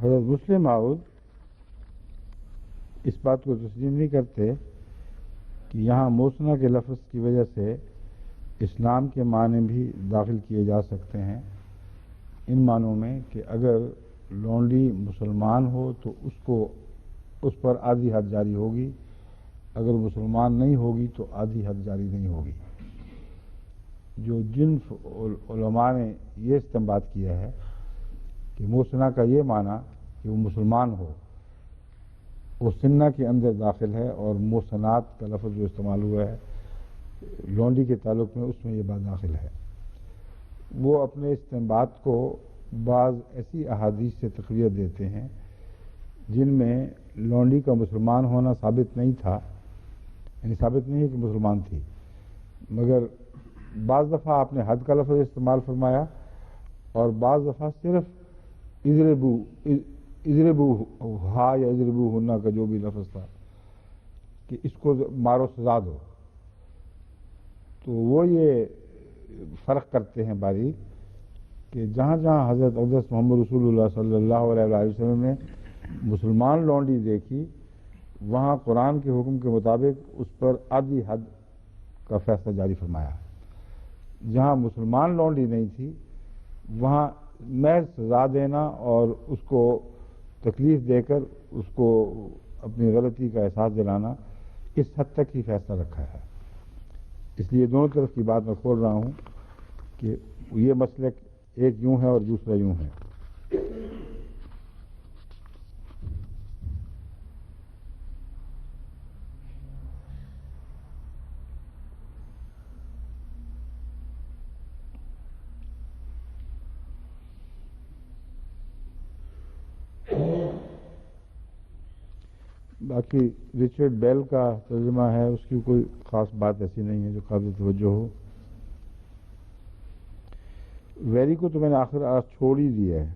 حضرت مسلم ماؤد اس بات کو تسلیم نہیں کرتے کہ یہاں موسنا کے لفظ کی وجہ سے اسلام کے معنی بھی داخل کیے جا سکتے ہیں، ان معنوں میں کہ اگر لونڈی مسلمان ہو تو اس پر آدھی حد جاری ہوگی، اگر مسلمان نہیں ہوگی تو آدھی حد جاری نہیں ہوگی۔ جن علماء نے یہ استنباط کیا ہے کہ موسنا کا یہ معنی کہ وہ مسلمان ہو، وہ سنہ کے اندر داخل ہے، اور موسنات کا لفظ جو استعمال ہوا ہے لونڈی کے تعلق میں، اس میں یہ بات داخل ہے۔ وہ اپنے استنباط کو بعض ایسی احادیث سے تقویت دیتے ہیں جن میں لونڈی کا مسلمان ہونا ثابت نہیں تھا، یعنی ثابت نہیں ہے کہ مسلمان تھی، مگر بعض دفعہ آپ نے حد کا لفظ استعمال فرمایا اور بعض دفعہ صرف اضربو ہا یا اضربو ہننا کا جو بھی لفظ تھا کہ اس کو مارو سزا دو، تو وہ یہ فرق کرتے ہیں باریک کہ جہاں جہاں حضرت اقدس محمد رسول اللہ صلی اللہ علیہ وآلہ وسلم نے مسلمان لونڈی دیکھی، وہاں قرآن کے حکم کے مطابق اس پر آدھی حد کا فیصلہ جاری فرمایا۔ جہاں مسلمان لونڈی نہیں تھی وہاں محض سزا دینا اور اس کو تکلیف دے کر اس کو اپنی غلطی کا احساس دلانا، اس حد تک ہی فیصلہ رکھا ہے۔ اس لیے دونوں طرف کی بات میں کھول رہا ہوں کہ یہ مسلک ایک یوں ہے اور دوسرا یوں ہے۔ باقی رچرڈ بیل کا ترجمہ ہے، اس کی کوئی خاص بات ایسی نہیں ہے جو قابل توجہ ہو۔ ویری کو تو میں نے آخر آج چھوڑ ہی دیا ہے،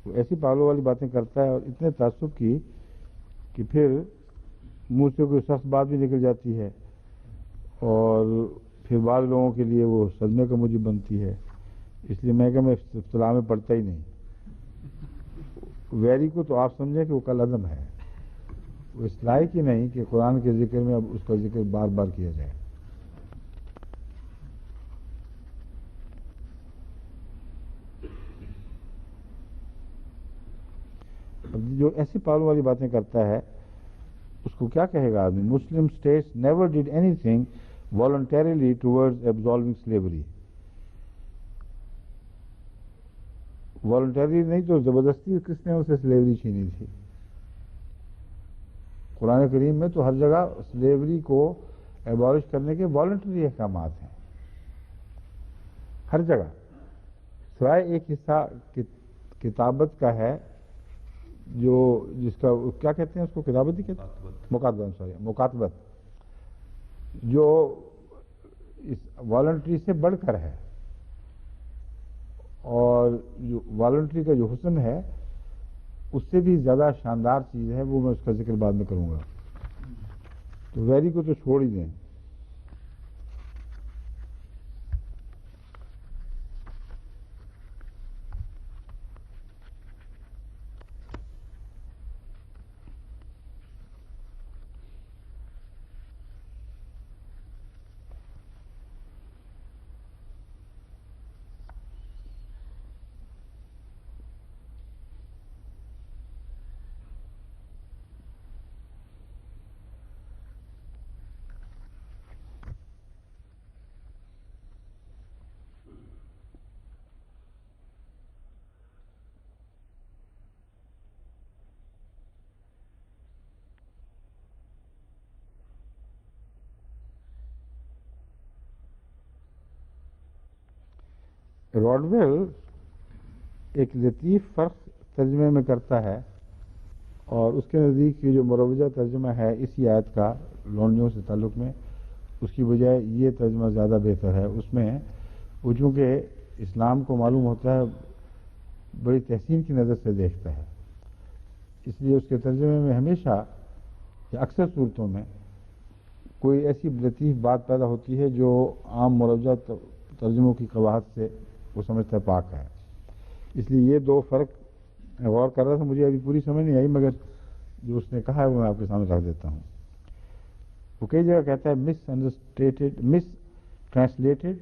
وہ ایسی پالو والی باتیں کرتا ہے اور اتنے تعصب کی کہ پھر منہ سے کوئی سخت بات بھی نکل جاتی ہے اور پھر بعض لوگوں کے لیے وہ صدمے کا موجب بنتی ہے، اس لیے میں کہ میں اصطلاح میں پڑھتا ہی نہیں۔ ویری کو تو آپ سمجھیں کہ وہ کل عدم ہے، وہ اس لائق ہی نہیں کہ قرآن کے ذکر میں اب اس کا ذکر بار بار کیا جائے۔ اب جو ایسی پالو والی باتیں کرتا ہے اس کو کیا کہے گا آدمی؟ Muslim states never did anything voluntarily towards abolishing slavery. Voluntary نہیں تو زبردستی کس نے اسے سلیوری چھینی تھی؟ قرآن کریم میں تو ہر جگہ سلیوری کو ایبالش کرنے کے والنٹری احکامات ہیں، ہر جگہ، سوائے ایک حصہ کتابت کا ہے جو جس کا کیا کہتے ہیں اس کو، کتابت ہی کہتے ہیں، مکاتبت، جو اس والنٹری سے بڑھ کر ہے، اور جو والنٹری کا جو حسن ہے اس سے بھی زیادہ شاندار چیز ہے، وہ میں اس کا ذکر بعد میں کروں گا۔ تو ویری کو تو چھوڑ ہی دیں۔ راڈویل ایک لطیف فرق ترجمے میں کرتا ہے، اور اس کے نزدیک یہ جو مروجہ ترجمہ ہے اسی آیت کا لونڈیوں سے تعلق میں، اس کی بجائے یہ ترجمہ زیادہ بہتر ہے۔ اس میں وہ چونکہ اسلام کو معلوم ہوتا ہے بڑی تحسین کی نظر سے دیکھتا ہے، اس لیے اس کے ترجمے میں ہمیشہ یا اکثر صورتوں میں کوئی ایسی لطیف بات پیدا ہوتی ہے جو عام مروجہ ترجموں کی قواعد سے وہ سمجھتا ہے پاک ہے۔ اس لیے یہ دو فرق میں غور کر رہا تھا, مجھے ابھی پوری سمجھ نہیں آئی, مگر جو اس نے کہا ہے وہ میں آپ کے سامنے رکھ دیتا ہوں. وہ کئی جگہ کہتا ہے مس انڈرسٹیٹڈ, مس ٹرانسلیٹڈ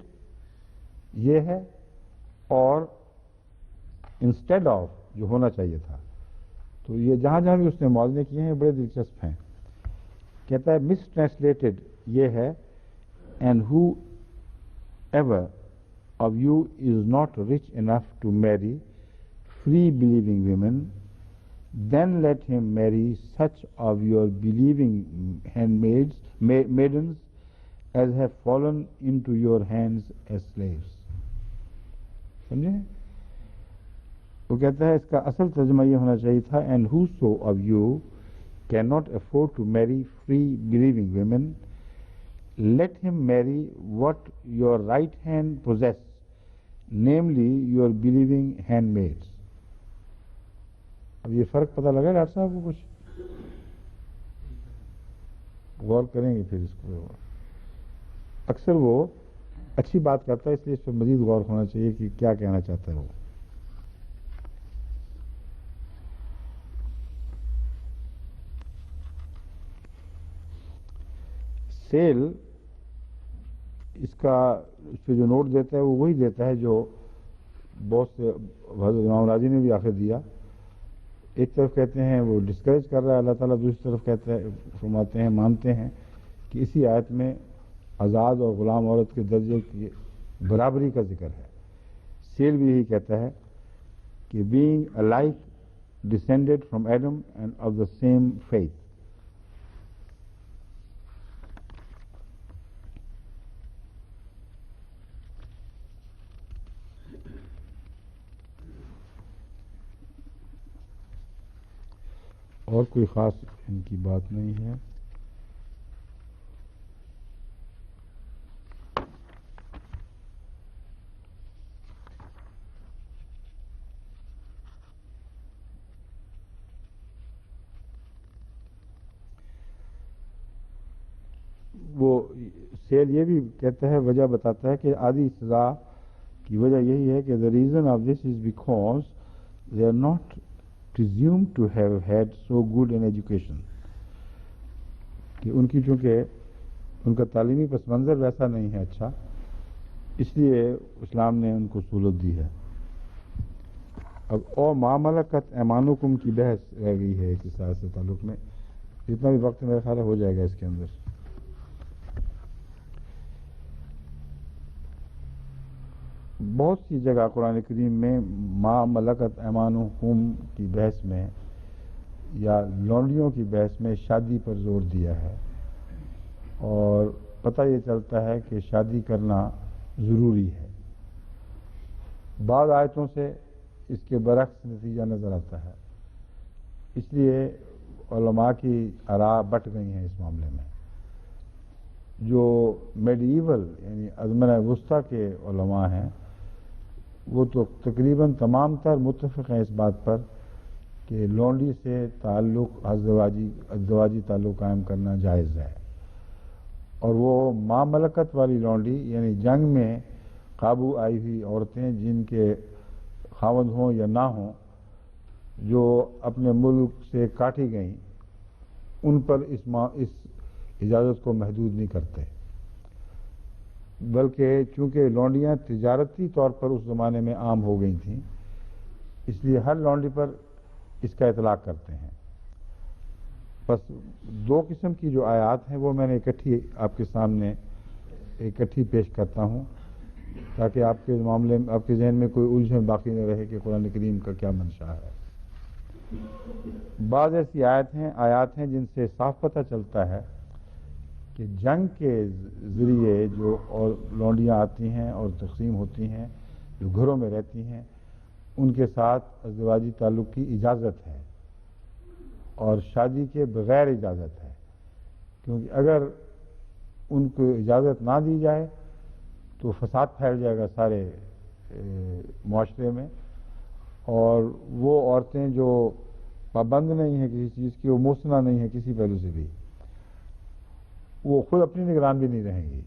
یہ ہے, اور انسٹیڈ آف جو ہونا چاہیے تھا. تو یہ جہاں جہاں بھی اس نے موازنے کیے ہیں بڑے دلچسپ ہیں. کہتا ہے مس ٹرانسلیٹڈ یہ ہے, and who ever of you is not rich enough to marry free believing women, then let him marry such of your believing maidens as have fallen into your hands as slaves. سمجھے؟ وہ کہتا ہے اس کا اصل ترجمہ یہ ہونا چاہیے تھا, and whoso of you cannot afford to marry free believing women, let him marry what your right hand possess, namely your believing handmaids. اب یہ فرق پتہ لگا ڈاکٹر صاحب کو؟ کچھ غور کریں گے پھر اس کو. اکثر وہ اچھی بات کرتا ہے, اس لیے اس پہ مزید غور ہونا چاہیے کہ کیا کہنا چاہتا ہے وہ. سیل اس پہ جو نوٹ دیتا ہے وہ وہی دیتا ہے جو بہت سے حضرت امام راضی نے بھی آخر دیا. ایک طرف کہتے ہیں وہ ڈسکریج کر رہا ہے اللہ تعالیٰ, دوسری طرف کہتے ہیں فرماتے ہیں مانتے ہیں کہ اسی آیت میں آزاد اور غلام عورت کے درجے کی برابری کا ذکر ہے. سیل بھی یہی کہتا ہے کہ being alike descended from Adam and of the same faith. اور کوئی خاص ان کی بات نہیں ہے. وہ سیل یہ بھی کہتا ہے, وجہ بتاتا ہے کہ آدھی سزا کی وجہ یہی ہے کہ the reason of this is because they are not presumed to have had so good an education, کہ ان کی چونکہ ان کا تعلیمی پس منظر ویسا نہیں ہے اچھا, اس لیے اسلام نے ان کو سہولت دی ہے. اب او معاملکت ایمانکم کی بحث رہ گئی ہے اس آیت سے تعلق میں, جتنا بھی وقت میرا خیال ہو جائے گا اس کے اندر. بہت سی جگہ قرآن کریم میں ما ملکت ایمانکم کی بحث میں یا لونڈیوں کی بحث میں شادی پر زور دیا ہے, اور پتہ یہ چلتا ہے کہ شادی کرنا ضروری ہے. بعض آیتوں سے اس کے برعکس نتیجہ نظر آتا ہے. اس لیے علماء کی آراء بٹ گئی ہیں اس معاملے میں. جو میڈیول یعنی ازمنہ وسطیٰ کے علماء ہیں وہ تو تقریباً تمام تر متفق ہیں اس بات پر کہ لونڈی سے تعلق ازدواجی تعلق قائم کرنا جائز ہے. اور وہ ماملکت والی لونڈی یعنی جنگ میں قابو آئی ہوئی عورتیں جن کے خاوند ہوں یا نہ ہوں, جو اپنے ملک سے کاٹی گئیں, ان پر اس اجازت کو محدود نہیں کرتے, بلکہ چونکہ لونڈیاں تجارتی طور پر اس زمانے میں عام ہو گئی تھیں, اس لیے ہر لونڈی پر اس کا اطلاق کرتے ہیں. بس دو قسم کی جو آیات ہیں وہ میں نے اکٹھی آپ کے سامنے اکٹھی پیش کرتا ہوں, تاکہ آپ کے معاملے میں آپ کے ذہن میں کوئی الجھن باقی نہ رہے کہ قرآن کریم کا کیا منشا ہے. بعض ایسی آیات ہیں جن سے صاف پتہ چلتا ہے کہ جنگ کے ذریعے جو اور لونڈیاں آتی ہیں اور تقسیم ہوتی ہیں, جو گھروں میں رہتی ہیں, ان کے ساتھ ازدواجی تعلق کی اجازت ہے اور شادی کے بغیر اجازت ہے. کیونکہ اگر ان کو اجازت نہ دی جائے تو فساد پھیل جائے گا سارے معاشرے میں, اور وہ عورتیں جو پابند نہیں ہیں کسی چیز کی, وہ موسنا نہیں ہیں کسی پہلو سے بھی, وہ خود اپنی نگران بھی نہیں رہیں گی,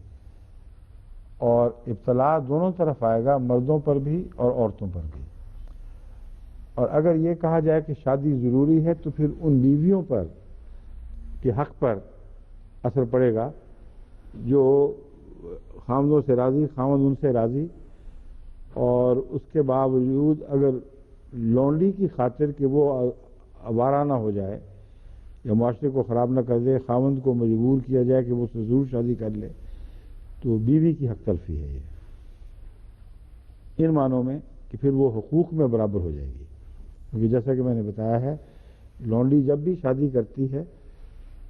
اور ابتلا دونوں طرف آئے گا, مردوں پر بھی اور عورتوں پر بھی. اور اگر یہ کہا جائے کہ شادی ضروری ہے تو پھر ان بیویوں پر کے حق پر اثر پڑے گا جو خامدوں سے راضی، خامد ان سے راضی، اور اس کے باوجود اگر لونڈی کی خاطر کہ وہ آوارہ نہ ہو جائے یا معاشرے کو خراب نہ کر دے، خامد کو مجبور کیا جائے کہ وہ اس سے ضرور شادی کر لے، تو بیوی کی حق تلفی ہے یہ، ان معنوں میں کہ پھر وہ حقوق میں برابر ہو جائے گی، کیونکہ جیسا کہ میں نے بتایا ہے لونڈی جب بھی شادی کرتی ہے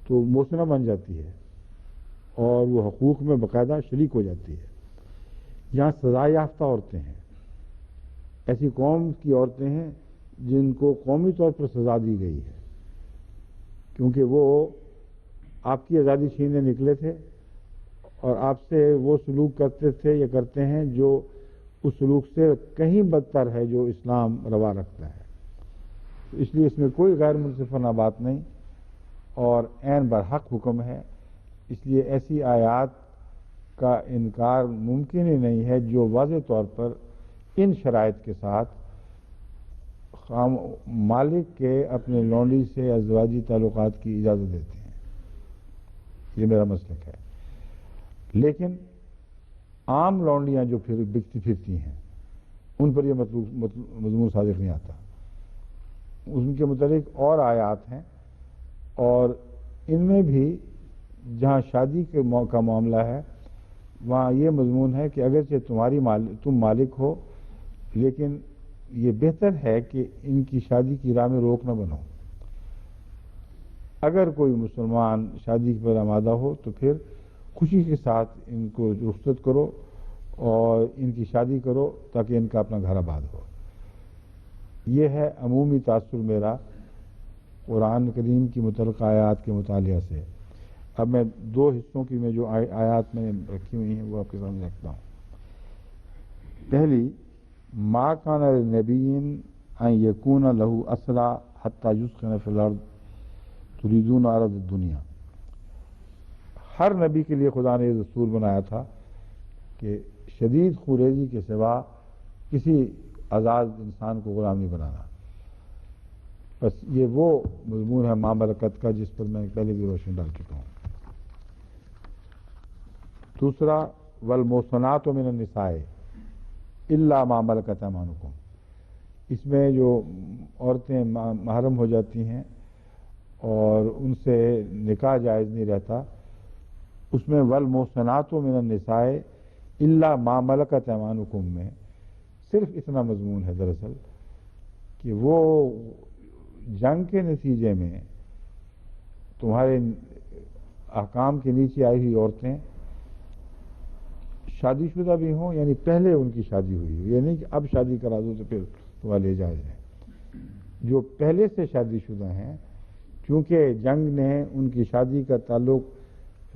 تو موسنہ بن جاتی ہے اور وہ حقوق میں باقاعدہ شریک ہو جاتی ہے۔ یہاں سزا یافتہ عورتیں ہیں، ایسی قوم کی عورتیں ہیں جن کو قومی طور پر سزا دی گئی ہے، کیونکہ وہ آپ کی آزادی چھیننے نکلے تھے اور آپ سے وہ سلوک کرتے تھے یا کرتے ہیں جو اس سلوک سے کہیں بدتر ہے جو اسلام روا رکھتا ہے۔ اس لیے اس میں کوئی غیر منصفانہ بات نہیں اور عین برحق حکم ہے، اس لیے ایسی آیات کا انکار ممکن ہی نہیں ہے جو واضح طور پر ان شرائط کے ساتھ مالک کے اپنے لونڈی سے ازدواجی تعلقات کی اجازت دیتے ہیں۔ یہ میرا مسلک ہے، لیکن عام لونڈیاں جو پھر بکتی پھرتی ہیں ان پر یہ مضمون صادق نہیں آتا، ان کے متعلق اور آیات ہیں، اور ان میں بھی جہاں شادی کا معاملہ ہے وہاں یہ مضمون ہے کہ اگرچہ تم مالک ہو لیکن یہ بہتر ہے کہ ان کی شادی کی راہ میں روک نہ بنو۔ اگر کوئی مسلمان شادی پر آمادہ ہو تو پھر خوشی کے ساتھ ان کو رخصت کرو اور ان کی شادی کرو تاکہ ان کا اپنا گھر آباد ہو۔ یہ ہے عمومی تاثر میرا قرآن کریم کی متعلقہ آیات کے مطالعہ سے۔ اب میں دو حصوں کی میں جو آیات میں رکھی ہوئی ہیں وہ آپ کے سامنے رکھتا ہوں۔ پہلی، ما کان لنبی ان یکون لہ اسری حتی یسخن فی الارض تریدون عرض الدنیا۔ ہر نبی کے لیے خدا نے یہ دستور بنایا تھا کہ شدید خوریزی کے سوا کسی آزاد انسان کو غلام نہیں بنانا۔ بس یہ وہ مضمون ہے ماملکت کا جس پر میں پہلے بھی روشنی ڈال چکا ہوں۔ دوسرا، والمحصنات من النساء الا ما ملکت ایمانکم، اس میں جو عورتیں محرم ہو جاتی ہیں اور ان سے نکاح جائز نہیں رہتا، اس میں والمحصنات من النساء الا ما ملکت ایمانکم میں صرف اتنا مضمون ہے دراصل کہ وہ جنگ کے نتیجے میں تمہارے احکام کے نیچے آئی ہوئی عورتیں شادی شدہ بھی ہوں، یعنی پہلے ان کی شادی ہوئی ہو، یہ نہیں کہ اب شادی کرا دو تو پھر تمہارے لیے جائز ہے۔ جو پہلے سے شادی شدہ ہیں، چونکہ جنگ نے ان کی شادی کا تعلق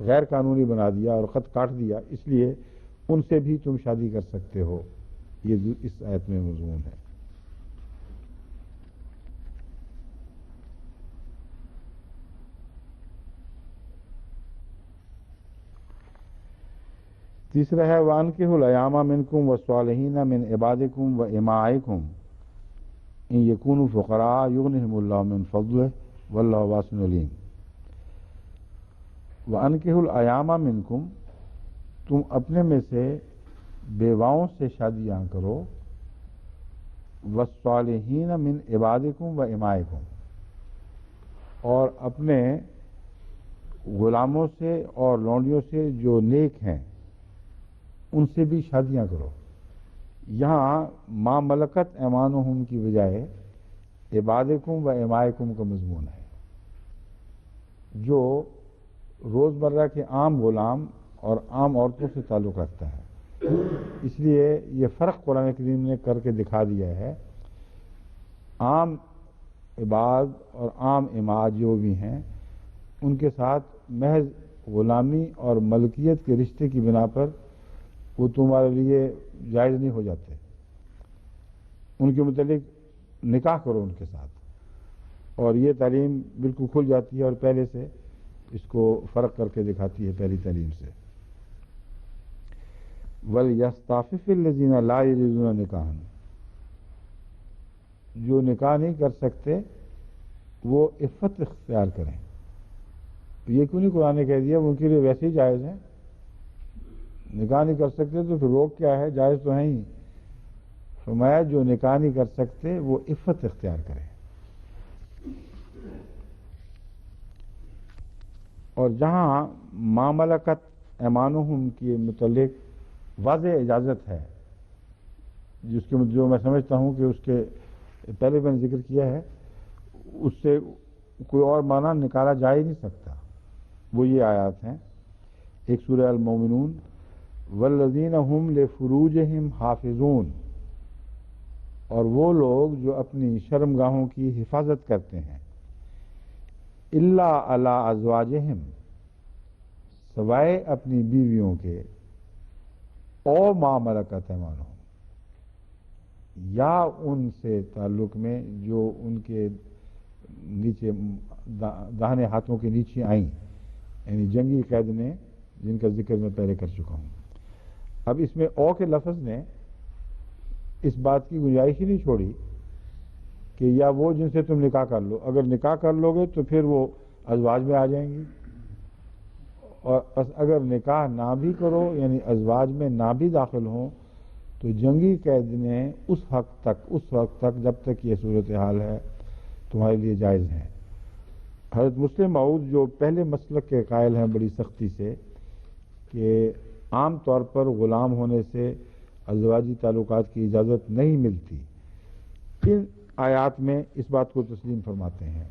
غیر قانونی بنا دیا اور خط کاٹ دیا، اس لیے ان سے بھی تم شادی کر سکتے ہو، یہ اس آیت میں مضمون ہے۔ تیسرا ہے وَأَنكِحُوا الْأَيَامَ مِنكُمْ وَالصَّالِحِينَ مِنْ عِبَادِكُمْ وَإِمَائِكُمْ إِنْ يَكُونُوا فُقَرَاءَ يُغْنِهِمُ اللَّهُ مِنْ فَضْلِهِ وَاللَّهُ وَاسِعٌ عَلِيمٌ۔ وَأَنكِحُوا الْأَيَامَ مِنكُمْ، تم اپنے میں سے بیواؤں سے شادیاں کرو، وَالصَّالِحِينَ مِنْ عِبَادِكُمْ وَإِمَائِكُمْ، اور اپنے غلاموں سے اور لونڈیوں سے جو نیک ہیں ان سے بھی شادیاں کرو۔ یہاں ما ملکت ایمانہم کی بجائے عبادکم و امائکم کا مضمون ہے، جو روزمرہ کے عام غلام اور عام عورتوں سے تعلق رکھتا ہے۔ اس لیے یہ فرق قرآن کریم نے کر کے دکھا دیا ہے۔ عام عباد اور عام اماء جو بھی ہیں ان کے ساتھ محض غلامی اور ملکیت کے رشتے کی بنا پر وہ تمہارے لیے جائز نہیں ہو جاتے، ان کے متعلق نکاح کرو ان کے ساتھ، اور یہ تعلیم بالکل کھل جاتی ہے اور پہلے سے اس کو فرق کر کے دکھاتی ہے پہلی تعلیم سے۔ وَلْيَسْتَعْفِفِ الَّذِينَ لَا يَجِدُونَ نِكَاحًا، جو نکاح نہیں کر سکتے وہ عفت اختیار کریں. یہ کیوں نہیں قرآن نے کہہ دیا ان کے لیے ویسے ہی جائز ہے؟ نکاح نہیں کر سکتے تو پھر روک کیا ہے؟ جائز تو ہے ہی. فرمایا جو نکاح نہیں کر سکتے وہ عفت اختیار کریں. اور جہاں ما ملکت ایمانہم کے متعلق واضح اجازت ہے، جس کے جو میں سمجھتا ہوں کہ اس کے پہلے میں نے ذکر کیا ہے، اس سے کوئی اور معنی نکالا جا ہی نہیں سکتا. وہ یہ آیات ہیں، ایک سورہ المومنون، والذین ہم لفروجہم حافظون، اور وہ لوگ جو اپنی شرمگاہوں کی حفاظت کرتے ہیں، الا علی ازواجہم، سوائے اپنی بیویوں کے، او ما ملکت ایمانہم، یا ان سے تعلق میں جو ان کے نیچے داہنے ہاتھوں کے نیچے آئیں، یعنی جنگی قید میں، جن کا ذکر میں پہلے کر چکا ہوں. اب اس میں او کے لفظ نے اس بات کی گنجائش ہی نہیں چھوڑی کہ یا وہ جن سے تم نکاح کر لو. اگر نکاح کر لو گے تو پھر وہ ازواج میں آ جائیں گی، اور اگر نکاح نہ بھی کرو، یعنی ازواج میں نہ بھی داخل ہوں، تو جنگی قید میں اس وقت تک جب تک یہ صورتحال ہے تمہارے لیے جائز ہیں. حضرت مسلم موعود جو پہلے مسلک کے قائل ہیں بڑی سختی سے کہ عام طور پر غلام ہونے سے ازواجی تعلقات کی اجازت نہیں ملتی، ان آیات میں اس بات کو تسلیم فرماتے ہیں.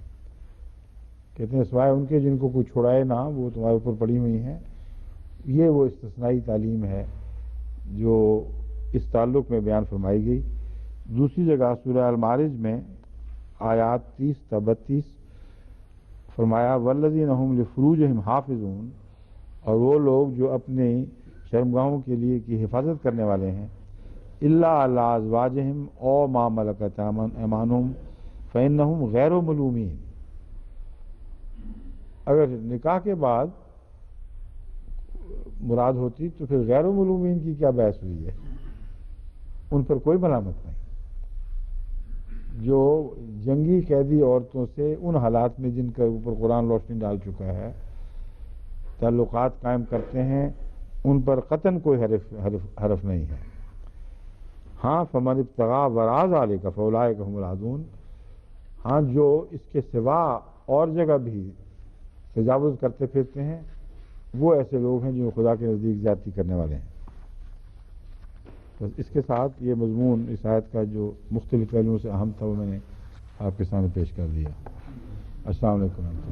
کہتے ہیں سوائے ان کے جن کو کوئی چھڑائے نہ، وہ تمہارے اوپر پڑی ہوئی ہیں. یہ وہ استثنائی تعلیم ہے جو اس تعلق میں بیان فرمائی گئی. دوسری جگہ سورہ المعارج میں آیات 30 تا 32 فرمایا والذین ہم لفروجہم حافظون، اور وہ لوگ جو اپنی شرمگاہوں کے لیے کی حفاظت کرنے والے ہیں، الا علی ازواجہم او ما ملکت ایمانہم فانہم غیر ملومین. اگر نکاح کے بعد مراد ہوتی تو پھر غیر ملومین کی کیا بحث ہوئی ہے؟ ان پر کوئی ملامت نہیں. جو جنگی قیدی عورتوں سے ان حالات میں جن کے اوپر قرآن روشنی ڈال چکا ہے تعلقات قائم کرتے ہیں، ان پر قطعاً کوئی حرف نہیں ہے. ہاں فمن ابتغى وراء ذلك فاولئک هم العادون، ہاں جو اس کے سوا اور جگہ بھی تجاوز کرتے پھرتے ہیں وہ ایسے لوگ ہیں جو خدا کے نزدیک زیادتی کرنے والے ہیں. بس اس کے ساتھ یہ مضمون اس آیت کا جو مختلف پہلوؤں سے اہم تھا وہ میں نے آپ کے سامنے پیش کر دیا. السلام علیکم.